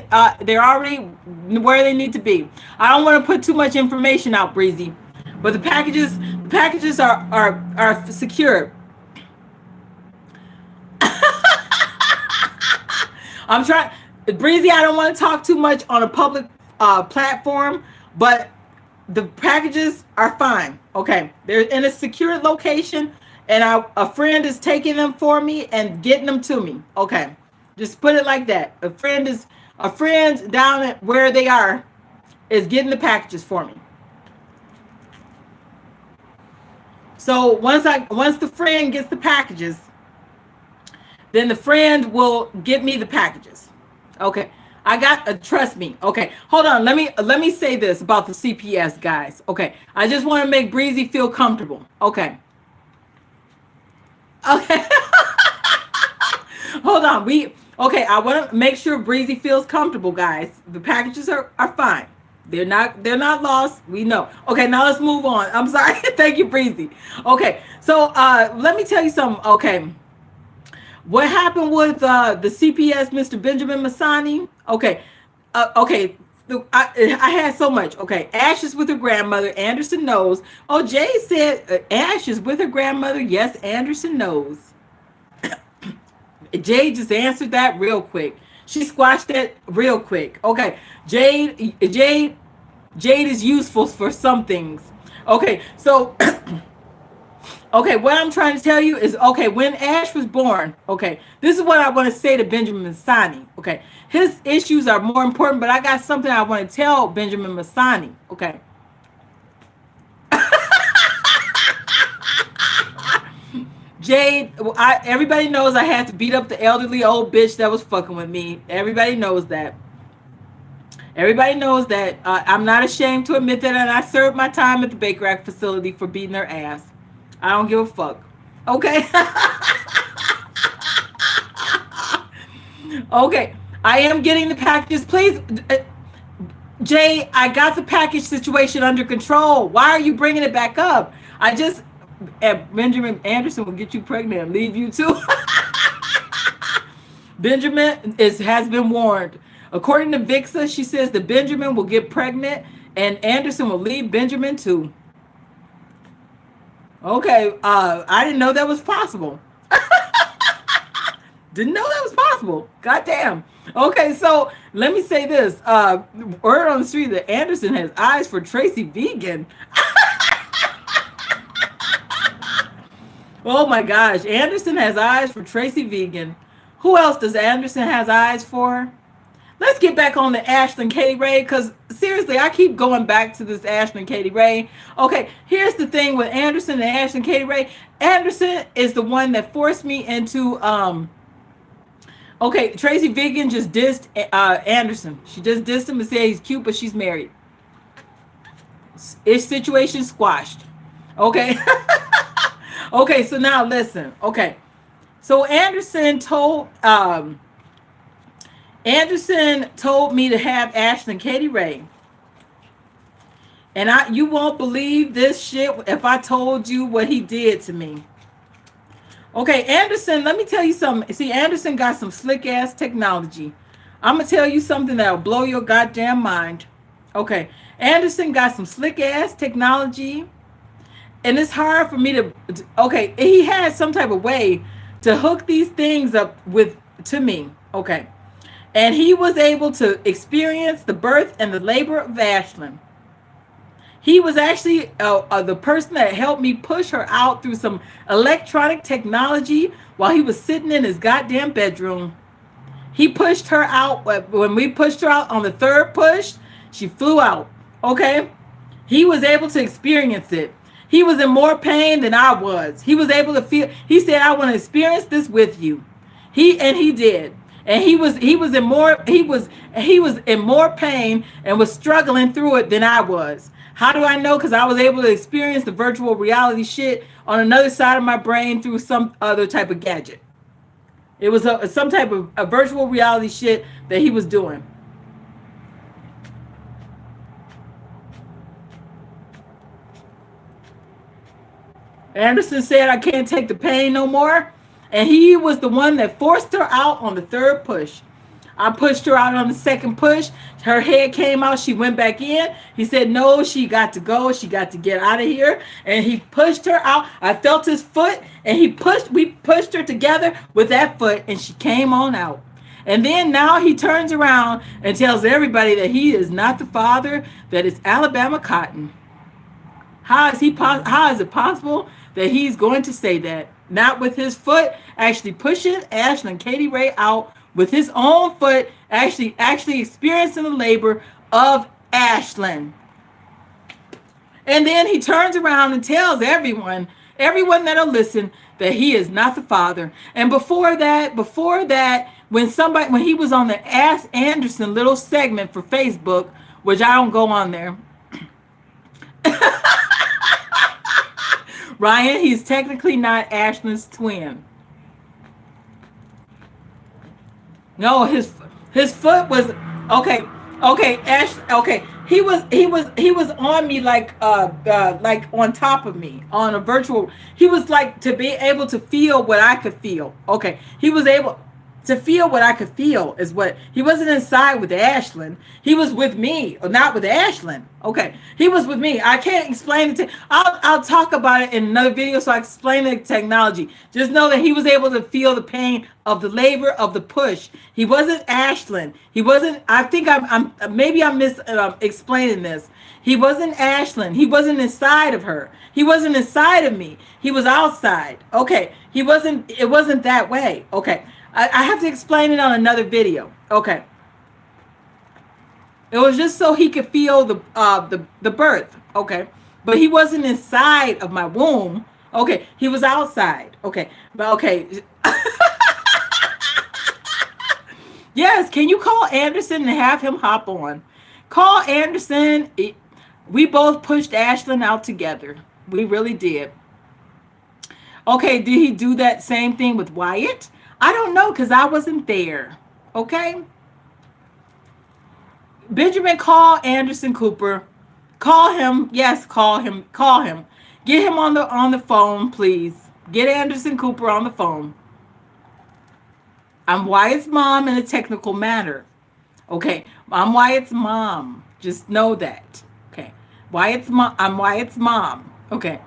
where they need to be. I don't want to put too much information out, Breezy, but the packages are secure. I'm trying, Breezy. I don't want to talk too much on a public platform, but the packages are fine. Okay, they're in a secure location, and a friend is taking them for me and getting them to me. Okay, just put it like that. A friend down at where they are is getting the packages for me. So once the friend gets the packages, then the friend will get me the packages. Okay. Trust me. Okay. Hold on. Let me say this about the CPS guys. Okay. I just want to make Breezy feel comfortable. Okay. Okay. Hold on. I want to make sure Breezy feels comfortable, guys. The packages are fine. They're not lost. We know. Okay, now let's move on. I'm sorry. Thank you, Breezy. Okay. So let me tell you something. Okay. What happened with the CPS, Mr. Benjamin Masani? Okay. I had so much. Okay. Ash is with her grandmother. Anderson knows. Oh, Jay said Ash is with her grandmother. Yes, Anderson knows. Jay just answered that real quick. She squashed that real quick. Okay. Jade is useful for some things. Okay. So... Okay, what I'm trying to tell you is, okay, when Ash was born, okay, this is what I want to say to Benjamin Masani. Okay, his issues are more important, but I got something I want to tell Benjamin Masani. Okay. Jade, everybody knows I had to beat up the elderly old bitch that was fucking with me. Everybody knows that. Everybody knows that. I'm not ashamed to admit that, and I served my time at the Baker Act facility for beating her ass. I don't give a fuck. Okay. Okay. I am getting the packages. Please, Jay, I got the package situation under control. Why are you bringing it back up? Benjamin Anderson will get you pregnant and leave you too. Benjamin has been warned. According to Vixa, she says that Benjamin will get pregnant and Anderson will leave Benjamin too. Okay, I didn't know that was possible. Didn't know that was possible. Goddamn. Okay, so let me say this. Word on the street that Anderson has eyes for Tracy Vegan. Oh my gosh. Anderson has eyes for Tracy Vegan. Who else does Anderson has eyes for? Let's get back on the Ashlyn Katie Ray, because seriously, I keep going back to this Ashlyn Katie Ray. Okay, here's the thing with Anderson and Ashlyn Katie Ray. Anderson is the one that forced me into okay, Tracy Vegan just dissed Anderson. She just dissed him and said he's cute, but she's married. It's situation squashed. Okay. Okay, so now listen. Okay. So Anderson told me to have Ashlyn Katie Ray. And you won't believe this shit if I told you what he did to me. Okay, Anderson, let me tell you something. See, Anderson got some slick ass technology. I'm gonna tell you something that'll blow your goddamn mind. Okay, Anderson got some slick ass technology, and it's hard for me to. Okay, he had some type of way to hook these things up to me. Okay, and he was able to experience the birth and the labor of Ashlyn. He was actually the person that helped me push her out through some electronic technology while he was sitting in his goddamn bedroom. He pushed her out. When we pushed her out on the third push, she flew out. Okay? He was able to experience it. He was in more pain than I was. He was able to feel. He said, "I want to experience this with you." He did. And he was in more pain and was struggling through it than I was. How do I know? Because I was able to experience the virtual reality shit on another side of my brain through some other type of gadget. It was some type of a virtual reality shit that he was doing. Anderson said, "I can't take the pain no more." And he was the one that forced her out on the third push. I pushed her out on the second push. Her head came out. She went back in. He said, "No, she got to go. She got to get out of here." And he pushed her out. I felt his foot, and we pushed her together with that foot, and she came on out. And then now he turns around and tells everybody that he is not the father, that it's Alabama Cotton. How is it possible that he's going to say that? Not with his foot actually pushing Ashlyn Katie Ray out with his own foot, actually experiencing the labor of Ashlyn. And then he turns around and tells everyone that'll listen, that he is not the father. And before that, when he was on the Ask Anderson little segment for Facebook, which I don't go on there. Ryan, he's technically not Ashlyn's twin. No, his foot was okay. Ash. Okay, he was on me like on top of me on a virtual. He was like to be able to feel what I could feel. Okay, he was able to feel what I could feel is what he wasn't inside with Ashlyn. He was with me, or not with Ashlyn. Okay, he was with me. I can't explain it. I'll talk about it in another video, so I explain the technology. Just know that he was able to feel the pain of the labor of the push. He wasn't Ashlyn. He wasn't. I think I'm explaining this. He wasn't Ashlyn. He wasn't inside of her. He wasn't inside of me. He was outside. Okay, he wasn't. It wasn't that way. Okay. I have to explain it on another video. Okay. It was just so he could feel the birth. Okay. But he wasn't inside of my womb. Okay. He was outside. Okay. But okay. Yes. Can you call Anderson and have him hop on? Call Anderson. We both pushed Ashlyn out together. We really did. Okay. Did he do that same thing with Wyatt? I don't know, because I wasn't there. Okay? Benjamin, call Anderson Cooper. Call him. Yes, call him. Call him. Get him on the phone, please. Get Anderson Cooper on the phone. I'm Wyatt's mom in a technical matter. Okay? I'm Wyatt's mom. Just know that. Okay? I'm Wyatt's mom. Okay?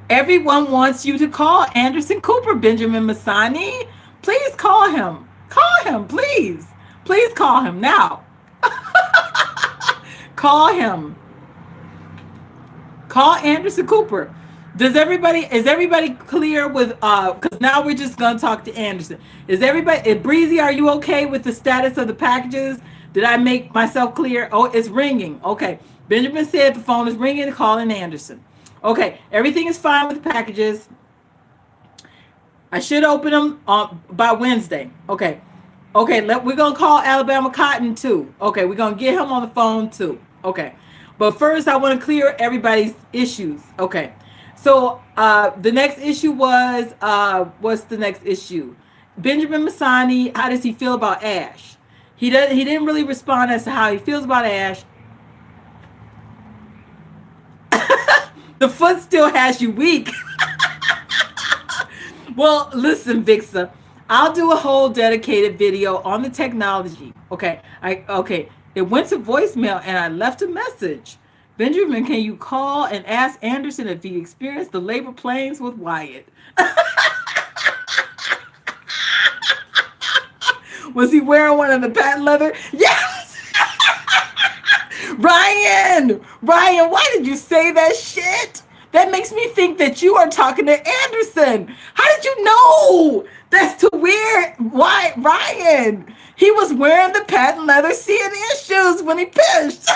Everyone wants you to call Anderson Cooper, Benjamin Masani. Please call him. Call him, please. Please call him now. Call him. Call Anderson Cooper. Is everybody clear with because now we're just gonna talk to Anderson. Breezy, are you okay with the status of the packages? Did I make myself clear? Oh, it's ringing. Okay. Benjamin said the phone is ringing, calling Anderson. Okay, everything is fine with the packages. I should open them by Wednesday. Okay. Okay, we're gonna call Alabama Cotton too. Okay, we're gonna get him on the phone too. Okay. But first I want to clear everybody's issues. Okay. So the next issue was what's the next issue? Benjamin Masani, how does he feel about Ash? He didn't really respond as to how he feels about Ash. The foot still has you weak. Well, listen, Vixa, I'll do a whole dedicated video on the technology. Okay. It went to voicemail and I left a message. Benjamin, can you call and ask Anderson if he experienced the labor pains with Wyatt? Was he wearing one of the patent leather? Yes! Ryan, why did you say that shit? That makes me think that you are talking to Anderson. How did you know? That's too weird. Why, Ryan? He was wearing the patent leather CNN shoes when he pitched.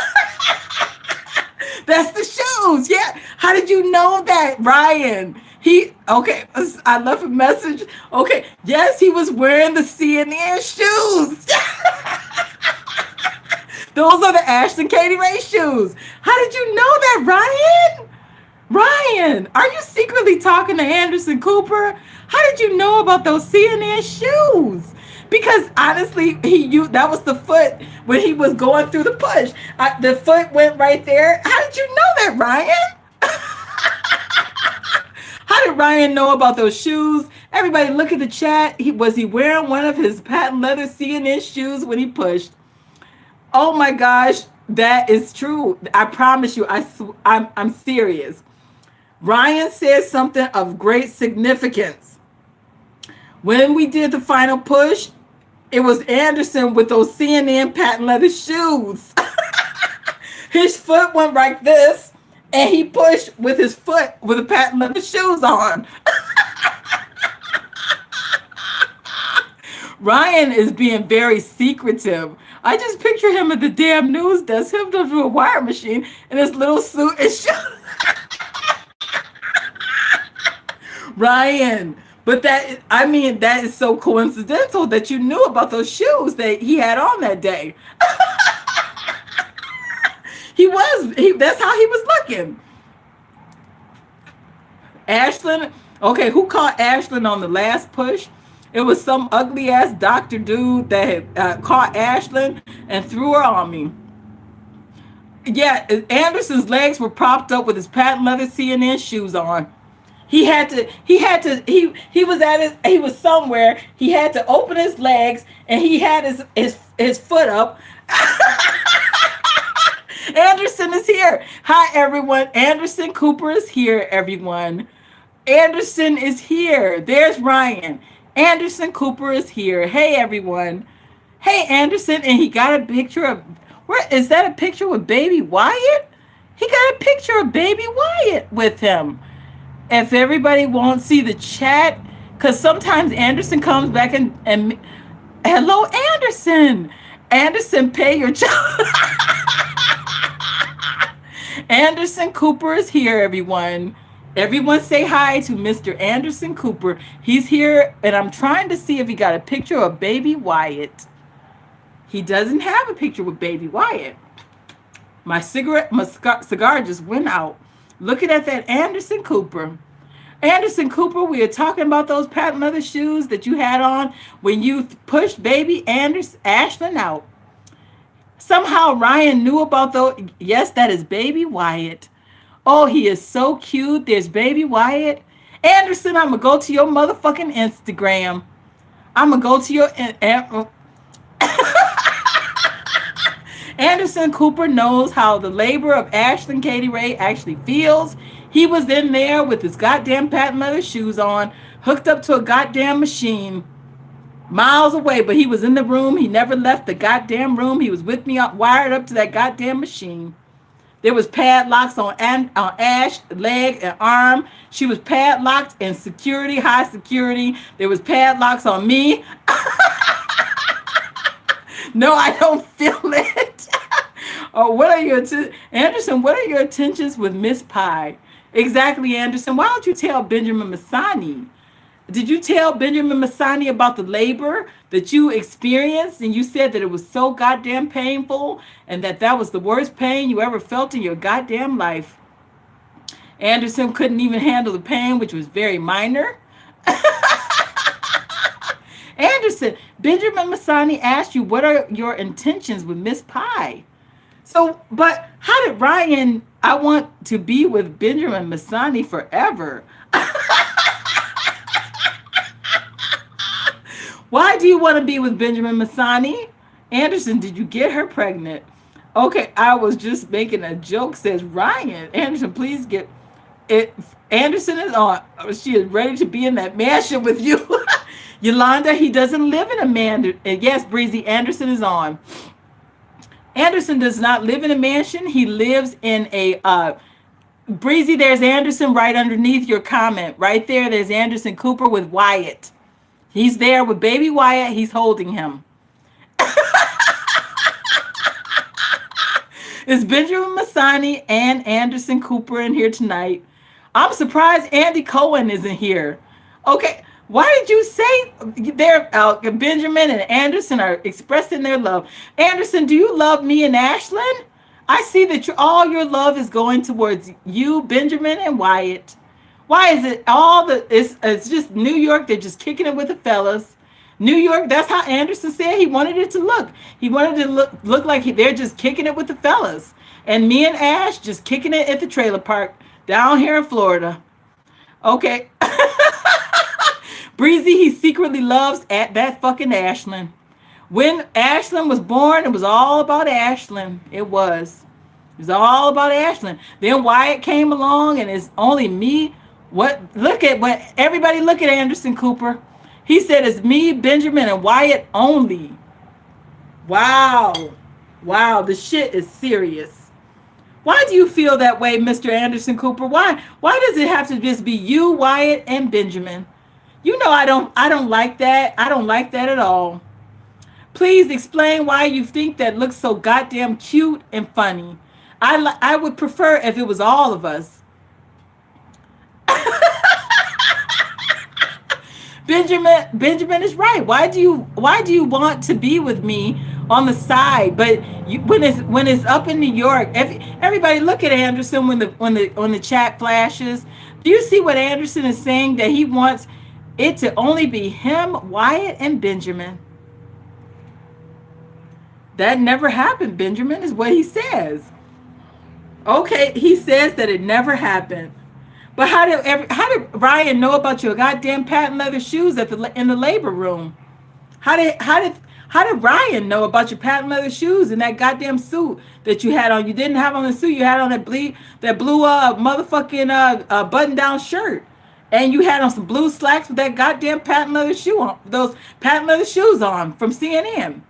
That's the shoes. Yeah. How did you know that, Ryan? I left a message. Okay. Yes, he was wearing the CNN shoes. Those are the Ashton Katie Ray shoes. How did you know that, Ryan? Ryan, are you secretly talking to Anderson Cooper? How did you know about those CNN shoes? Because honestly, that was the foot when he was going through the push. The foot went right there. How did you know that, Ryan? How did Ryan know about those shoes? Everybody look at the chat. Was he wearing one of his patent leather CNN shoes when he pushed? Oh my gosh, that is true. I promise you, I'm serious. Ryan said something of great significance. When we did the final push, it was Anderson with those CNN patent leather shoes. His foot went like this, and he pushed with his foot with the patent leather shoes on. Ryan is being very secretive. I just picture him at the damn news desk, him through a wire machine in his little suit and shoes. Ryan, but that is so coincidental that you knew about those shoes that he had on that day. That's how he was looking. Ashlyn, okay, who caught Ashlyn on the last push? It was some ugly ass doctor dude that had caught Ashlyn and threw her on me. Yeah, Anderson's legs were propped up with his patent leather CNN shoes on. He was somewhere. He had to open his legs and he had his foot up. Anderson is here. Hi, everyone. Anderson Cooper is here, everyone. Anderson is here. There's Ryan. Anderson Cooper is here. Hey, everyone. Hey, Anderson. And he got a picture of... Where is that a picture with baby Wyatt? He got a picture of baby Wyatt with him. If everybody won't see the chat, because sometimes Anderson comes back and hello, Anderson. Anderson, pay your child. Anderson Cooper is here, everyone. Everyone say hi to Mr. Anderson Cooper. He's here, and I'm trying to see if he got a picture of baby Wyatt. He doesn't have a picture with baby Wyatt. My cigar just went out. Looking at that Anderson Cooper. Anderson Cooper, we are talking about those patent leather shoes that you had on when you pushed baby Ashlyn out. Somehow Ryan knew about those. Yes, that is baby Wyatt. Oh, he is so cute. There's baby Wyatt. Anderson, I'm going to go to your motherfucking Instagram. I'm going to go to your... Anderson Cooper knows how the labor of Ashton Katie Ray actually feels. He was in there with his goddamn patent leather shoes on, hooked up to a goddamn machine, miles away, but he was in the room. He never left the goddamn room. He was with me, wired up to that goddamn machine. There was padlocks on Ash leg and arm. She was padlocked in security, high security. There was padlocks on me. No, I don't feel it. Oh, what are your Anderson? What are your intentions with Miss Pie? Exactly, Anderson. Why don't you tell Benjamin Masani? Did you tell Benjamin Masani about the labor that you experienced, and you said that it was so goddamn painful, and that was the worst pain you ever felt in your goddamn life? Anderson couldn't even handle the pain, which was very minor. Anderson, Benjamin Masani asked you, what are your intentions with Miss Pie? So, but how did Ryan, I want to be with Benjamin Masani forever? Why do you want to be with Benjamin Masani? Anderson, did you get her pregnant? Okay, I was just making a joke, says Ryan. Anderson, please get it. Anderson is on. She is ready to be in that mansion with you. Yolanda, he doesn't live in a mansion. Yes, Breezy, Anderson is on. Anderson does not live in a mansion. He lives in a Breezy, there's Anderson right underneath your comment. Right there, there's Anderson Cooper with Wyatt. He's there with baby Wyatt. He's holding him. It's Benjamin Masani and Anderson Cooper in here tonight. I'm surprised Andy Cohen isn't here. Okay, why did you say there? Benjamin and Anderson are expressing their love. Anderson, do you love me and Ashlyn? I see that all your love is going towards you, Benjamin, and Wyatt. Why is it it's just New York, they're just kicking it with the fellas. New York, that's how Anderson said he wanted it to look. He wanted it to look like they're just kicking it with the fellas. And me and Ash just kicking it at the trailer park down here in Florida. Okay. Breezy, he secretly loves at that fucking Ashlyn. When Ashlyn was born, it was all about Ashlyn. It was all about Ashlyn. Then Wyatt came along and it's only me. Look at Anderson Cooper. He said it's me, Benjamin, and Wyatt only. Wow. Wow, the shit is serious. Why do you feel that way, Mr. Anderson Cooper? Why does it have to just be you, Wyatt, and Benjamin? You know I don't like that. I don't like that at all. Please explain why you think that looks so goddamn cute and funny. I would prefer if it was all of us. Benjamin is right. Why do you want to be with me on the side? But when it's up in New York, everybody look at Anderson when the chat flashes. Do you see what Anderson is saying? That he wants it to only be him, Wyatt, and Benjamin. That never happened, Benjamin, is what he says. Okay, he says that it never happened. But how did Ryan know about your goddamn patent leather shoes in the labor room? How did Ryan know about your patent leather shoes and that goddamn suit that you had on? You didn't have on the suit. You had on that blue motherfucking button down shirt, and you had on some blue slacks with that goddamn patent leather shoe on. Those patent leather shoes on from CNN.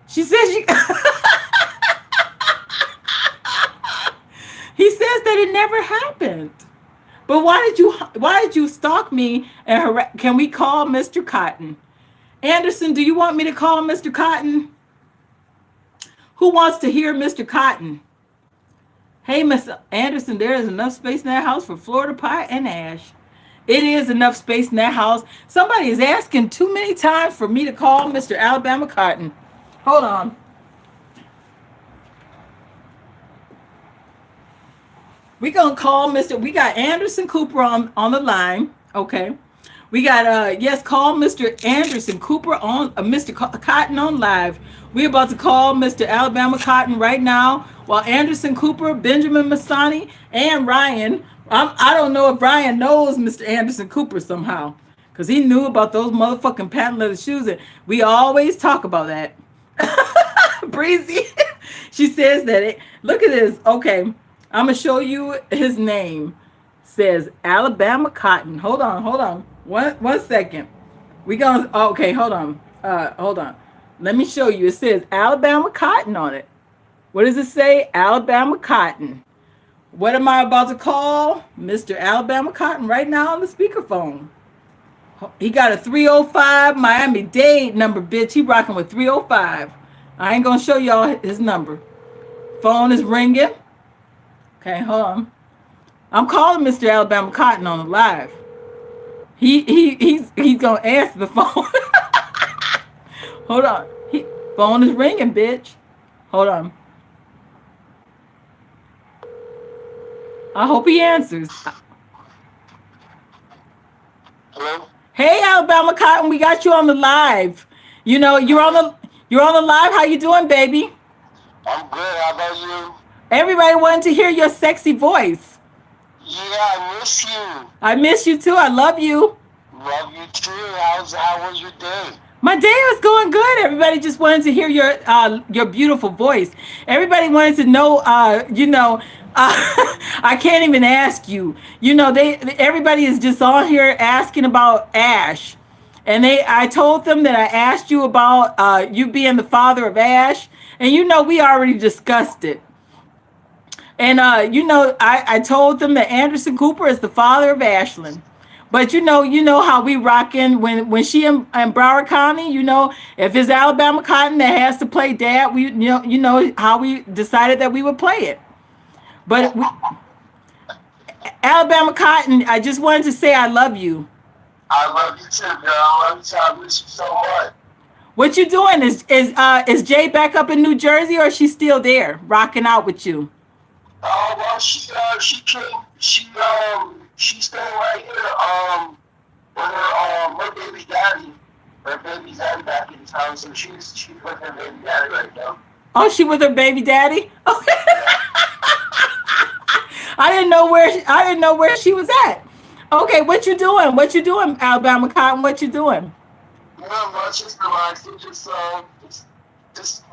She says He says that it never happened. But why did you stalk me and can we call Mr. Cotton? Anderson, do you want me to call Mr. Cotton? Who wants to hear Mr. Cotton? Hey, Mr. Anderson, there is enough space in that house for Florida Pie and Ash. It is enough space in that house. Somebody is asking too many times for me to call Mr. Alabama Cotton. Hold on. We're going to call we got Anderson Cooper on the line. Okay. We got, call Mr. Anderson Cooper on, Mr. Cotton on live. We're about to call Mr. Alabama Cotton right now while Anderson Cooper, Benjamin Masani, and Ryan. I don't know if Ryan knows Mr. Anderson Cooper somehow because he knew about those motherfucking patent leather shoes. And we always talk about that. Breezy. She says that look at this. Okay. I'm going to show you his name. Says Alabama Cotton. Hold on. One second. Okay, hold on. Let me show you. It says Alabama Cotton on it. What does it say? Alabama Cotton. What am I about to call Mr. Alabama Cotton right now on the speakerphone? He got a 305 Miami-Dade number, bitch. He rocking with 305. I ain't gonna show y'all his number. Phone is ringing. Okay, hold on. I'm calling Mr. Alabama Cotton on the live. He's gonna answer the phone. Hold on. Phone is ringing, bitch. Hold on. I hope he answers. Hello? Hey, Alabama Cotton, we got you on the live. You know, you're on the live. How you doing, baby? I'm good. How about you? Everybody wanted to hear your sexy voice. Yeah, I miss you. I miss you too. I love you. Love you too. How was your day? My day was going good. Everybody just wanted to hear your beautiful voice. Everybody wanted to know, I can't even ask you. You know, everybody is just on here asking about Ash. And I told them that I asked you about you being the father of Ash. And you know, we already discussed it. And I told them that Anderson Cooper is the father of Ashlyn. But you know how we rockin' when she in Broward County. You know, if it's Alabama Cotton that has to play dad, we you know how we decided that we would play it. But Alabama Cotton, I just wanted to say I love you. I love you too, girl. I love you too. I miss you so much. What you doing? Is Jay back up in New Jersey, or is she still there rocking out with you? Oh well, she's staying right here. With her baby daddy. Her baby daddy back in town, so she's with her baby daddy right now. Oh, she with her baby daddy? Okay. I didn't know where she was at. Okay, what you doing? What you doing, Alabama Cotton? What you doing? Not much, just relaxing, just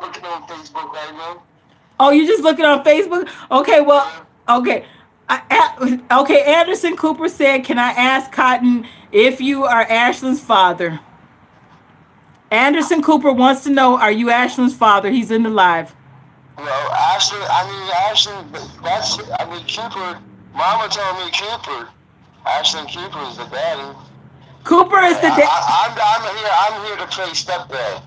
looking on Facebook right now. Oh, you just looking on Facebook? Okay, well, okay. Okay, Anderson Cooper said, can I ask Cotton if you are Ashlyn's father? Anderson Cooper wants to know, are you Ashlyn's father? He's in the live. No, Ashlyn, Cooper, Mama told me Cooper. Ashlyn Cooper is the daddy. Cooper is the dad. I'm here to play stepdad.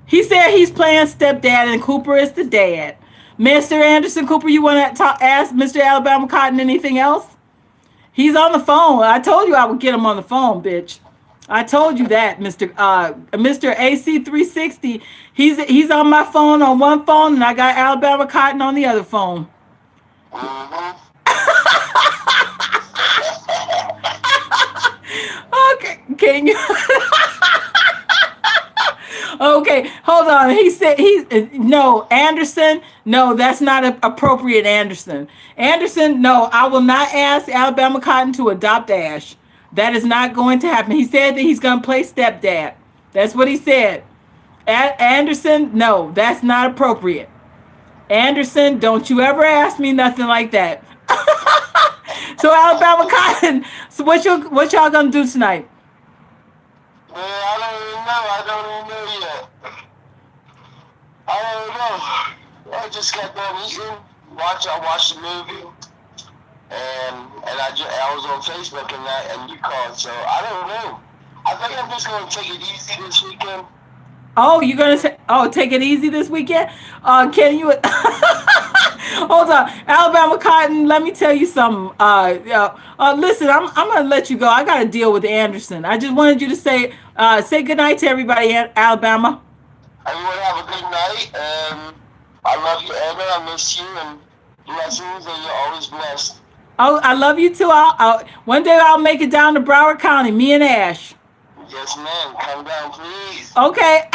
He said he's playing stepdad and Cooper is the dad. Mr. Anderson Cooper, you want to ask Mr. Alabama Cotton anything else? He's on the phone. I told you I would get him on the phone, bitch. I told you that, Mr. AC360. He's on my phone on one phone, and I got Alabama Cotton on the other phone. Mm-hmm. Okay, can you? Okay, hold on. He said no, Anderson. No, that's not appropriate, Anderson. Anderson, no, I will not ask Alabama Cotton to adopt Ash. That is not going to happen. He said that he's going to play stepdad. That's what he said. Anderson, no, that's not appropriate. Anderson, don't you ever ask me nothing like that. So Alabama Cotton, so what y'all gonna do tonight? Man, I don't even know yet. I don't know. I just got done eating. I watched the movie, and I was on Facebook and you called, so I don't know. I think I'm just gonna take it easy this weekend. Oh, you're gonna say, take it easy this weekend? Can you? Hold on, Alabama Cotton. Let me tell you something. Listen, I'm gonna let you go. I got to deal with Anderson. I just wanted you to say good night to everybody in Alabama. Everyone have a good night, and I love you, Emma. I miss you, and blessings, and you're always blessed. Oh, I love you too. One day I'll make it down to Broward County. Me and Ash. Yes, ma'am. Come down, please. Okay.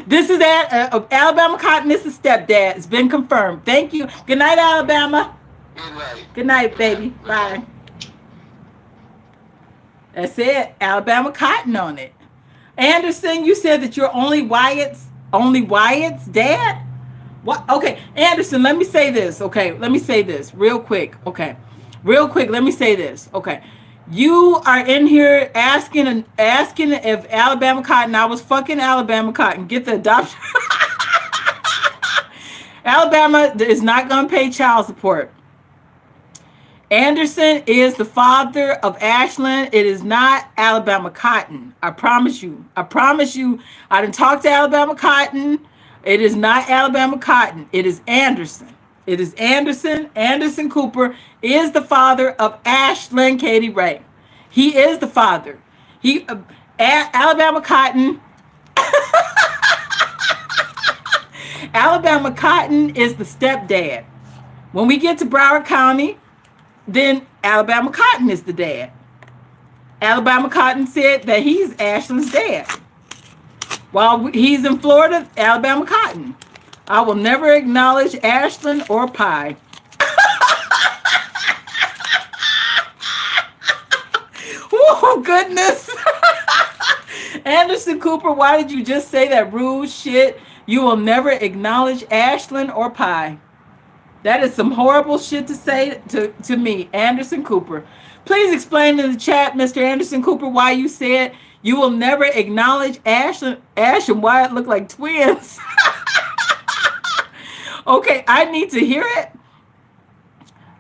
This is Alabama Cotton. This is stepdad. It's been confirmed. Thank you. Good night, Alabama. Good night. Good night, baby. Bye. That's it. Alabama Cotton on it. Anderson, you said that you're only Wyatt's dad? What? Okay, Anderson, let me say this. Okay, let me say this real quick. Okay, real quick. Let me say this. Okay. You are in here asking if Alabama Cotton, I was fucking Alabama Cotton, get the adoption. Alabama is not going to pay child support. Anderson is the father of Ashland. It is not Alabama Cotton. I promise you. I promise you. I didn't talk to Alabama Cotton. It is not Alabama Cotton. It is Anderson. It is Anderson. Anderson Cooper is the father of Ashland Katie Ray. He is the father. Alabama Cotton. Alabama Cotton is the stepdad. When we get to Broward County, then Alabama Cotton is the dad. Alabama Cotton said that he's Ashland's dad. While he's in Florida, Alabama Cotton. I will never acknowledge Ashland or Pie. Oh, goodness. Anderson Cooper, why did you just say that rude shit? You will never acknowledge Ashland or Pie. That is some horrible shit to say to me, Anderson Cooper. Please explain in the chat, Mr. Anderson Cooper, why you said you will never acknowledge Ash and Wyatt look like twins. Okay, I need to hear it.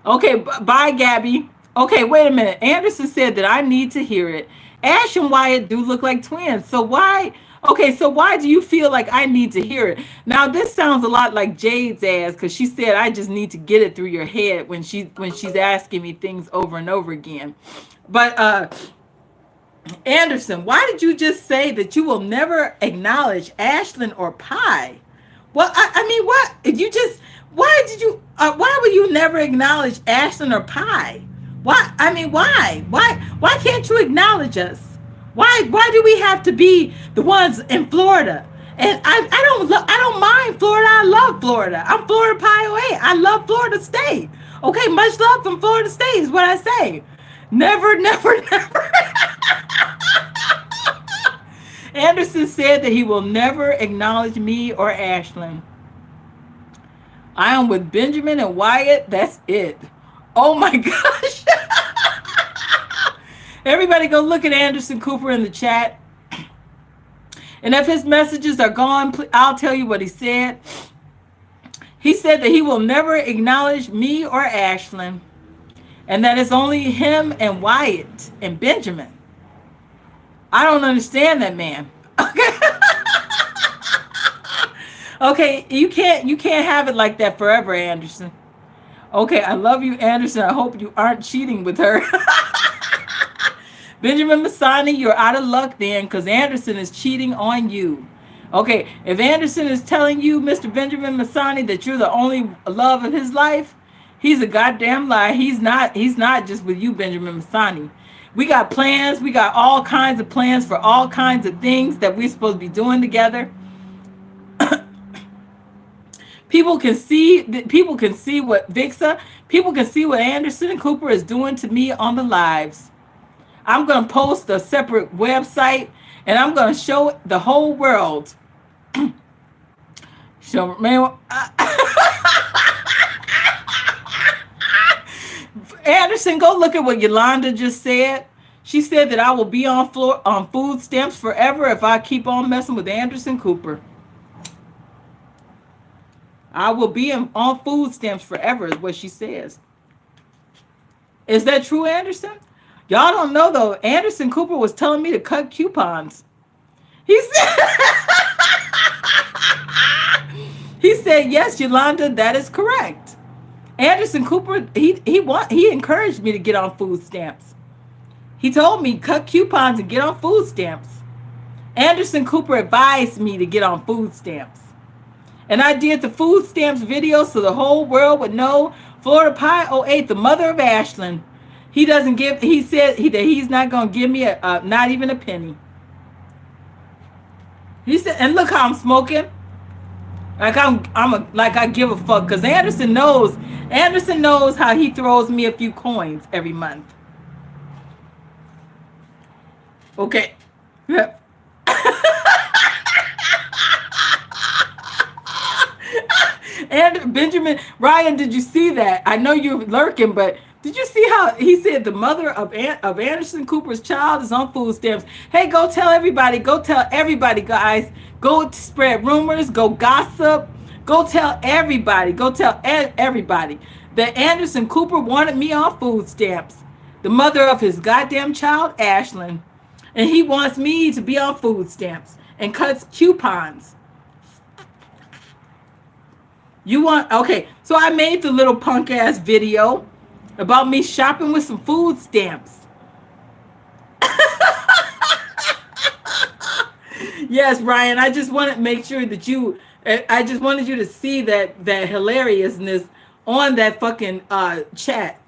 Okay, bye, Gabby. Okay, wait a minute. Anderson said that I need to hear it. Ash and Wyatt do look like twins. So why? Okay, so why do you feel like I need to hear it? Now, this sounds a lot like Jade's ass, because she said I just need to get it through your head when she's asking me things over and over again. But Anderson, why did you just say that you will never acknowledge Ashland or Pie? Well, I mean, what? You just, why did you, why would you never acknowledge Ashland or Pie? Why? I mean, why? Why can't you acknowledge us? Why do we have to be the ones in Florida? And I don't mind Florida. I love Florida. I'm Florida Pie 08. I love Florida State. Okay, much love from Florida State is what I say. Never, never, never. Anderson said that he will never acknowledge me or Ashland. I am with Benjamin and Wyatt. That's it. Oh my gosh. Everybody go look at Anderson Cooper in the chat. And if his messages are gone, I'll tell you what he said. He said that he will never acknowledge me or Ashland. And that it's only him and Wyatt and Benjamin. I don't understand that man. Okay, you can't have it like that forever, Anderson. Okay, I love you, Anderson. I hope you aren't cheating with her. Benjamin Masani, you're out of luck then, because Anderson is cheating on you. Okay, if Anderson is telling you, Mr. Benjamin Masani, that you're the only love of his life, he's a goddamn lie. He's not just with you, Benjamin Masani. We got plans. We got all kinds of plans for all kinds of things that we're supposed to be doing together. People can see what Vixa, people can see what Anderson and Cooper is doing to me on the lives. I'm going to post a separate website and I'm going to show the whole world. Show, man. Anderson, go look at what Yolanda just said. She said that I will be on food stamps forever if I keep on messing with Anderson Cooper. I will be on food stamps forever is what she says. Is that true, Anderson? Y'all don't know, though. Anderson Cooper was telling me to cut coupons. He said, yes, Yolanda, that is correct. Anderson Cooper, he encouraged me to get on food stamps. He told me cut coupons and get on food stamps. Anderson Cooper advised me to get on food stamps. And I did the food stamps video so the whole world would know Florida Pie 08, the mother of Ashland. He said that he's not going to give me not even a penny. He said, and look how I'm smoking. Like I give a fuck, because Anderson knows how he throws me a few coins every month. Okay. Yep. And Benjamin, Ryan, did you see that? I know you're lurking, but did you see how he said the mother of Anderson Cooper's child is on food stamps? Hey, go tell everybody, guys. Go spread rumors, go gossip, Go tell everybody. Go tell everybody that Anderson Cooper wanted me on food stamps. The mother of his goddamn child, Ashlyn. And he wants me to be on food stamps and cuts coupons. You want, okay, so I made the little punk ass video about me shopping with some food stamps. Yes, Ryan, I just wanted to make sure that I just wanted you to see that hilariousness on that fucking chat.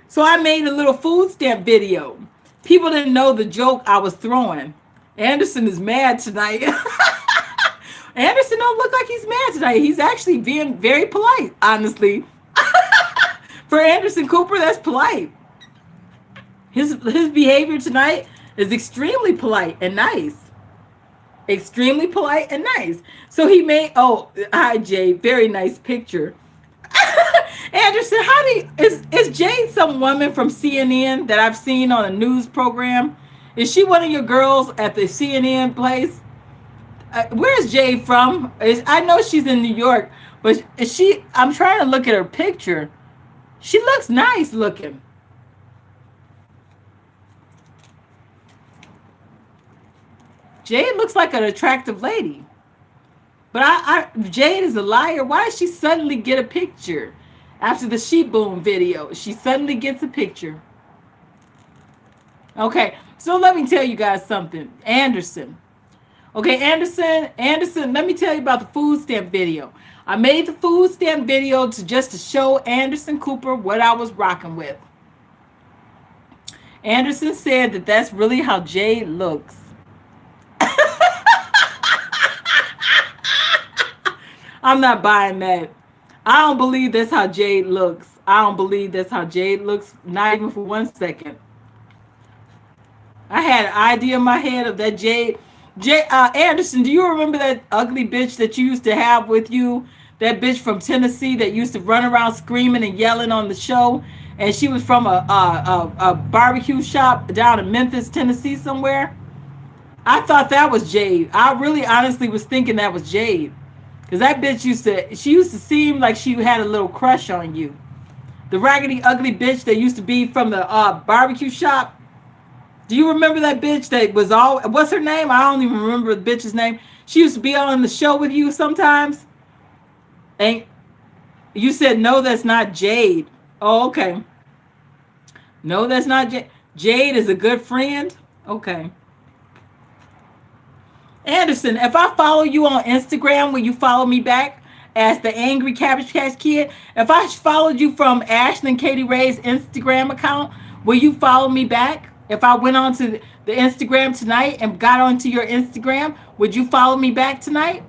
So I made a little food stamp video. People didn't know the joke I was throwing. Anderson is mad tonight. Anderson don't look like he's mad tonight. He's actually being very polite, honestly. For Anderson Cooper, that's polite. His behavior tonight is extremely polite and nice. Extremely polite and nice. So he made, oh, hi Jay, very nice picture. Anderson, is Jade some woman from CNN that I've seen on a news program? Is she one of your girls at the CNN place? Where's Jade from? I know she's in New York, but I'm trying to look at her picture. She looks nice looking. Jade looks like an attractive lady. But Jade is a liar. Why did she suddenly get a picture? After the Sheep Boom video, she suddenly gets a picture. Okay, so let me tell you guys something. Anderson. Okay, Anderson, let me tell you about the food stamp video. I made the food stamp video just to show Anderson Cooper what I was rocking with. Anderson said that that's really how Jade looks. I'm not buying that. I don't believe that's how Jade looks. I don't believe that's how Jade looks, not even for 1 second. I had an idea in my head of that Jade. Anderson, do you remember that ugly bitch that you used to have with you? That bitch from Tennessee that used to run around screaming and yelling on the show? And she was from a barbecue shop down in Memphis, Tennessee somewhere. I thought that was Jade. I really honestly was thinking that was Jade. Because that bitch used to seem like she had a little crush on you. The raggedy, ugly bitch that used to be from the barbecue shop. Do you remember that bitch that was what's her name? I don't even remember the bitch's name. She used to be on the show with you sometimes. And you said, no, that's not Jade. Oh, okay. No, that's not Jade. Jade is a good friend? Okay. Anderson, if I follow you on Instagram, will you follow me back as the Angry Cabbage Patch Kid? If I followed you from Ashlyn Katie Ray's Instagram account, will you follow me back? If I went on to the Instagram tonight and got onto your Instagram, would you follow me back tonight?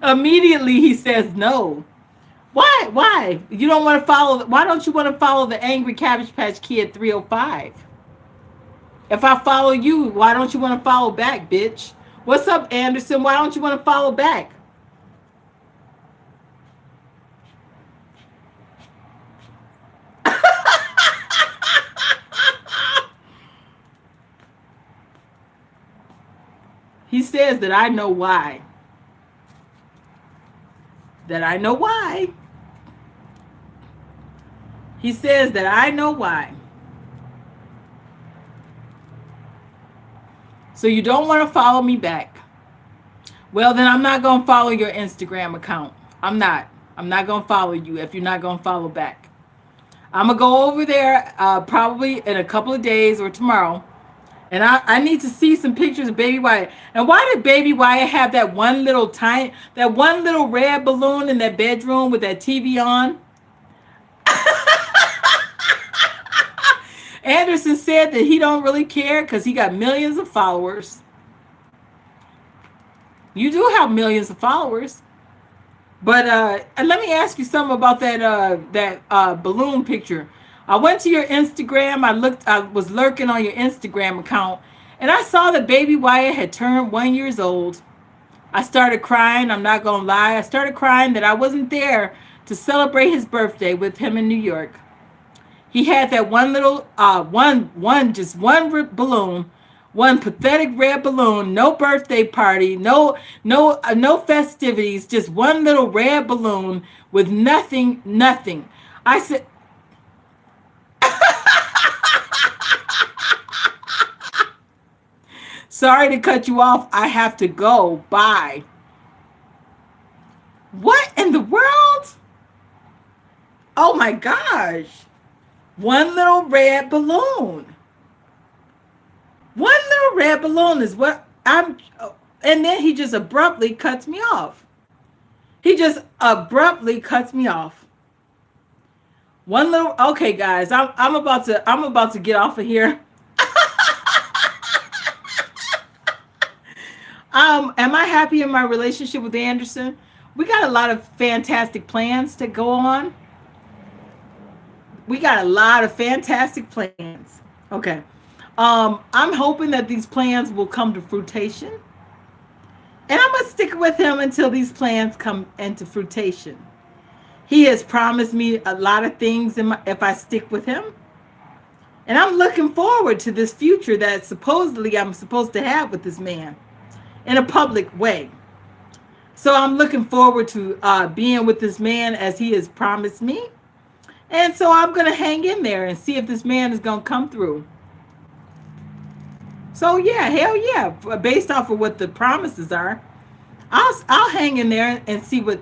Immediately he says no. Why? You don't want to follow? Why don't you want to follow the Angry Cabbage Patch Kid 305? If I follow you, why don't you want to follow back, bitch? What's up, Anderson? Why don't you want to follow back? He says that I know why. That I know why. He says that I know why. So you don't want to follow me back. Well, then I'm not going to follow your Instagram account. I'm not going to follow you if you're not going to follow back. I'm going to go over there probably in a couple of days or tomorrow. And I need to see some pictures of Baby Wyatt. And why did Baby Wyatt have that one little red balloon in that bedroom with that TV on? Anderson said that he don't really care because he got millions of followers. You do have millions of followers. But let me ask you something about that balloon picture. I went to your Instagram. I was lurking on your Instagram account, and I saw that Baby Wyatt had turned 1 year old. I started crying. I'm not gonna lie. I started crying that I wasn't there to celebrate his birthday with him in New York. He had that one little one balloon One pathetic red balloon, no birthday party, no festivities, just one little red balloon with nothing. I said, sorry to cut you off. I have to go. Bye. What in the world? Oh my gosh. One little red balloon. One little red balloon is what I'm. And then he just abruptly cuts me off. He just abruptly cuts me off. One little. Okay, guys, I'm about to get off of here. Am I happy in my relationship with Anderson? We got a lot of fantastic plans to go on. We got a lot of fantastic plans. Okay. I'm hoping that these plans will come to fruition. And I'm going to stick with him until these plans come into fruition. He has promised me a lot of things if I stick with him. And I'm looking forward to this future that supposedly I'm supposed to have with this man in a public way. So I'm looking forward to being with this man as he has promised me. And so I'm going to hang in there and see if this man is going to come through. So yeah, hell yeah. Based off of what the promises are, I'll hang in there and see what.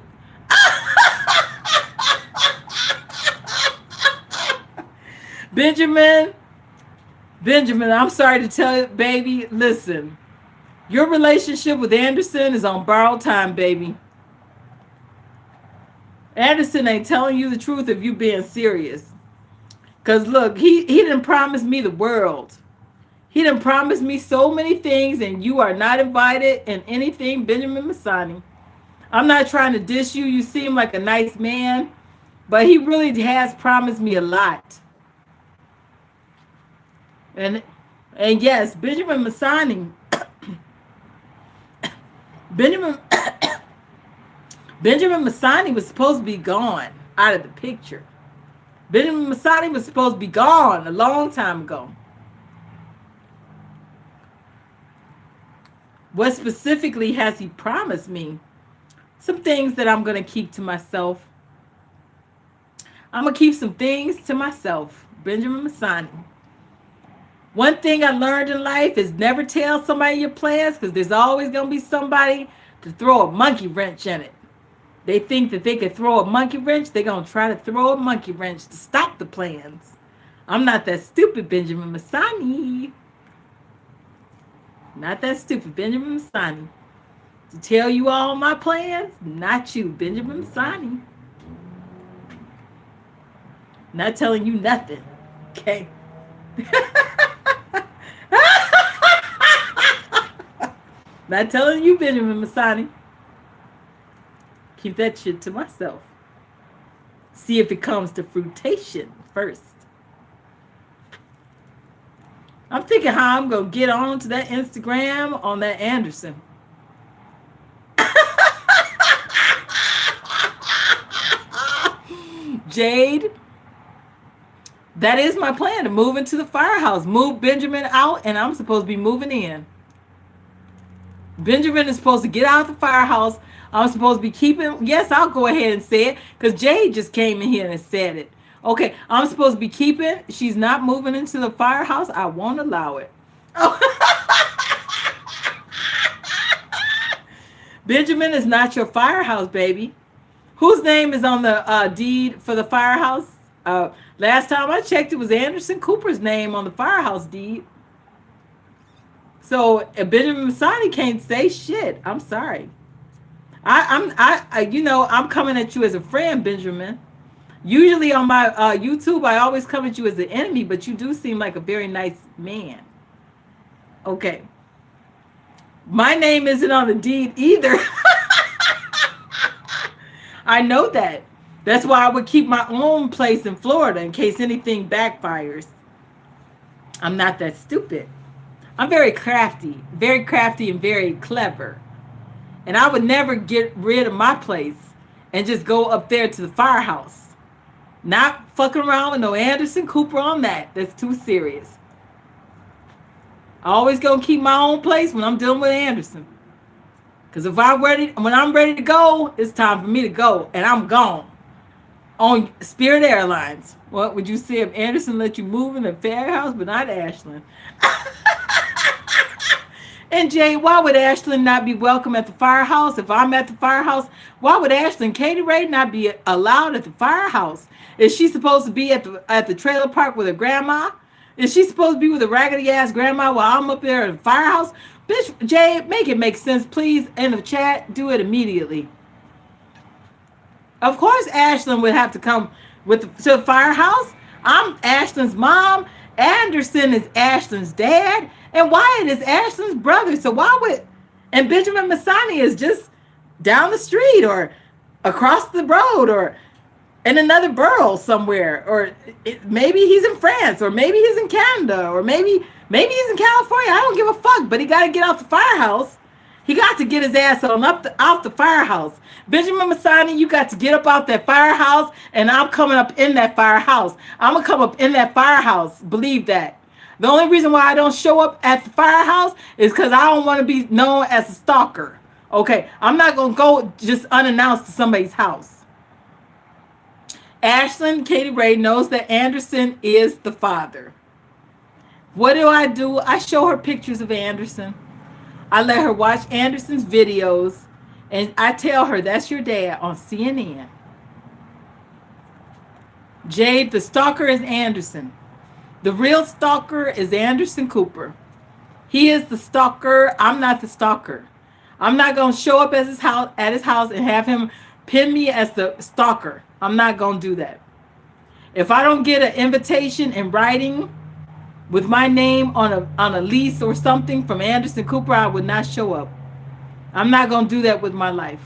Benjamin, I'm sorry to tell you, baby. Listen, your relationship with Anderson is on borrowed time, baby. Anderson ain't telling you the truth if you being serious. Cause look, he didn't promise me the world. He done promised me so many things, and you are not invited in anything, Benjamin Masani. I'm not trying to dish you. You seem like a nice man, but he really has promised me a lot. And yes, Benjamin Masani, Benjamin Masani was supposed to be gone out of the picture. Benjamin Masani was supposed to be gone a long time ago. What specifically has he promised me? Some things that I'm going to keep to myself. I'm going to keep some things to myself. Benjamin Masani. One thing I learned in life is never tell somebody your plans, because there's always going to be somebody to throw a monkey wrench in it. They think that they can throw a monkey wrench. They're going to try to throw a monkey wrench to stop the plans. I'm not that stupid, Benjamin Masani. Not that stupid, Benjamin Masani. To tell you all my plans, not you, Benjamin Masani. Not telling you nothing, okay? Not telling you, Benjamin Masani. Keep that shit to myself. See if it comes to fruition first. I'm thinking how I'm going to get on to that Instagram on that Anderson. Jade, that is my plan, to move into the firehouse. Move Benjamin out, and I'm supposed to be moving in. Benjamin is supposed to get out of the firehouse. I'm supposed to be keeping. Yes, I'll go ahead and say it, because Jade just came in here and said it. Okay, I'm supposed to be keeping. She's not moving into the firehouse. I won't allow it. Oh. Benjamin is not your firehouse, baby. Whose name is on the deed for the firehouse? Last time I checked, it was Anderson Cooper's name on the firehouse deed. So Benjamin Masani can't say shit. I'm sorry. I'm coming at you as a friend, Benjamin. Usually on my YouTube, I always come at you as an enemy, but you do seem like a very nice man. Okay. My name isn't on the deed either. I know that. That's why I would keep my own place in Florida in case anything backfires. I'm not that stupid. I'm very crafty and very clever. And I would never get rid of my place and just go up there to the firehouse. Not fucking around with no Anderson Cooper on that. That's too serious. I always gonna keep my own place when I'm dealing with Anderson. Because if when I'm ready to go, it's time for me to go, and I'm gone. On Spirit Airlines. What would you say if Anderson let you move in the fair house, but not Ashland? And Jay, why would Ashland not be welcome at the firehouse? If I'm at the firehouse, why would Ashland Katie Ray not be allowed at the firehouse? Is she supposed to be at the trailer park with her grandma? Is she supposed to be with a raggedy ass grandma while I'm up there at the firehouse? Bitch, Jay, make it make sense, please. In the chat, do it immediately. Of course, Ashland would have to come to the firehouse. I'm Ashland's mom. Anderson is Ashland's dad. And Wyatt is Ashland's brother. So why would... And Benjamin Masani is just down the street or across the road or in another borough somewhere. Or maybe he's in France or maybe he's in Canada or maybe he's in California. I don't give a fuck. But he got to get out the firehouse. He got to get his ass on out the firehouse. Benjamin Masani, you got to get up out that firehouse, and I'm coming up in that firehouse. I'm going to come up in that firehouse. Believe that. The only reason why I don't show up at the firehouse is because I don't want to be known as a stalker. Okay, I'm not going to go just unannounced to somebody's house. Ashland Katie Ray knows that Anderson is the father. What do? I show her pictures of Anderson. I let her watch Anderson's videos, and I tell her that's your dad on CNN. Jade, the stalker is Anderson. The real stalker is Anderson Cooper. He is the stalker. I'm not the stalker. I'm not going to show up at his house and have him pin me as the stalker. I'm not going to do that. If I don't get an invitation in writing with my name on a lease or something from Anderson Cooper, I would not show up. I'm not going to do that with my life.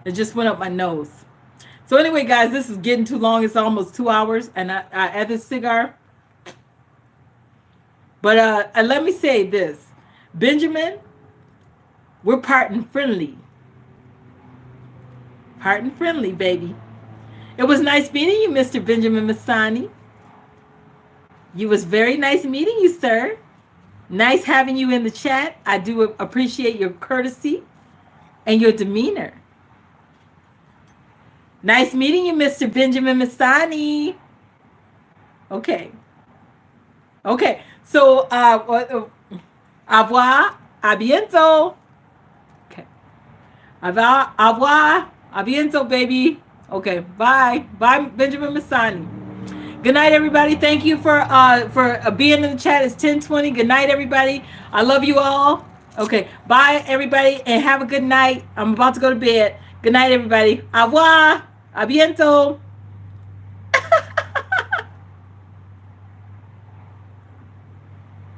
It just went up my nose. So anyway, guys, this is getting too long. It's almost 2 hours, and I had this cigar. But let me say this. Benjamin, we're parting friendly. Parting friendly, baby. It was nice meeting you, Mr. Benjamin Masani. You was very nice meeting you, sir. Nice having you in the chat. I do appreciate your courtesy and your demeanor. Nice meeting you, Mr. Benjamin Masani. Okay. Okay. So, au revoir. A bientôt. Okay. Au revoir. A bientôt, baby. Okay. Bye. Bye, Benjamin Masani. Good night, everybody. Thank you for being in the chat. It's 10:20. Good night, everybody. I love you all. Okay. Bye, everybody, and have a good night. I'm about to go to bed. Good night, everybody. Au revoir. A bientôt.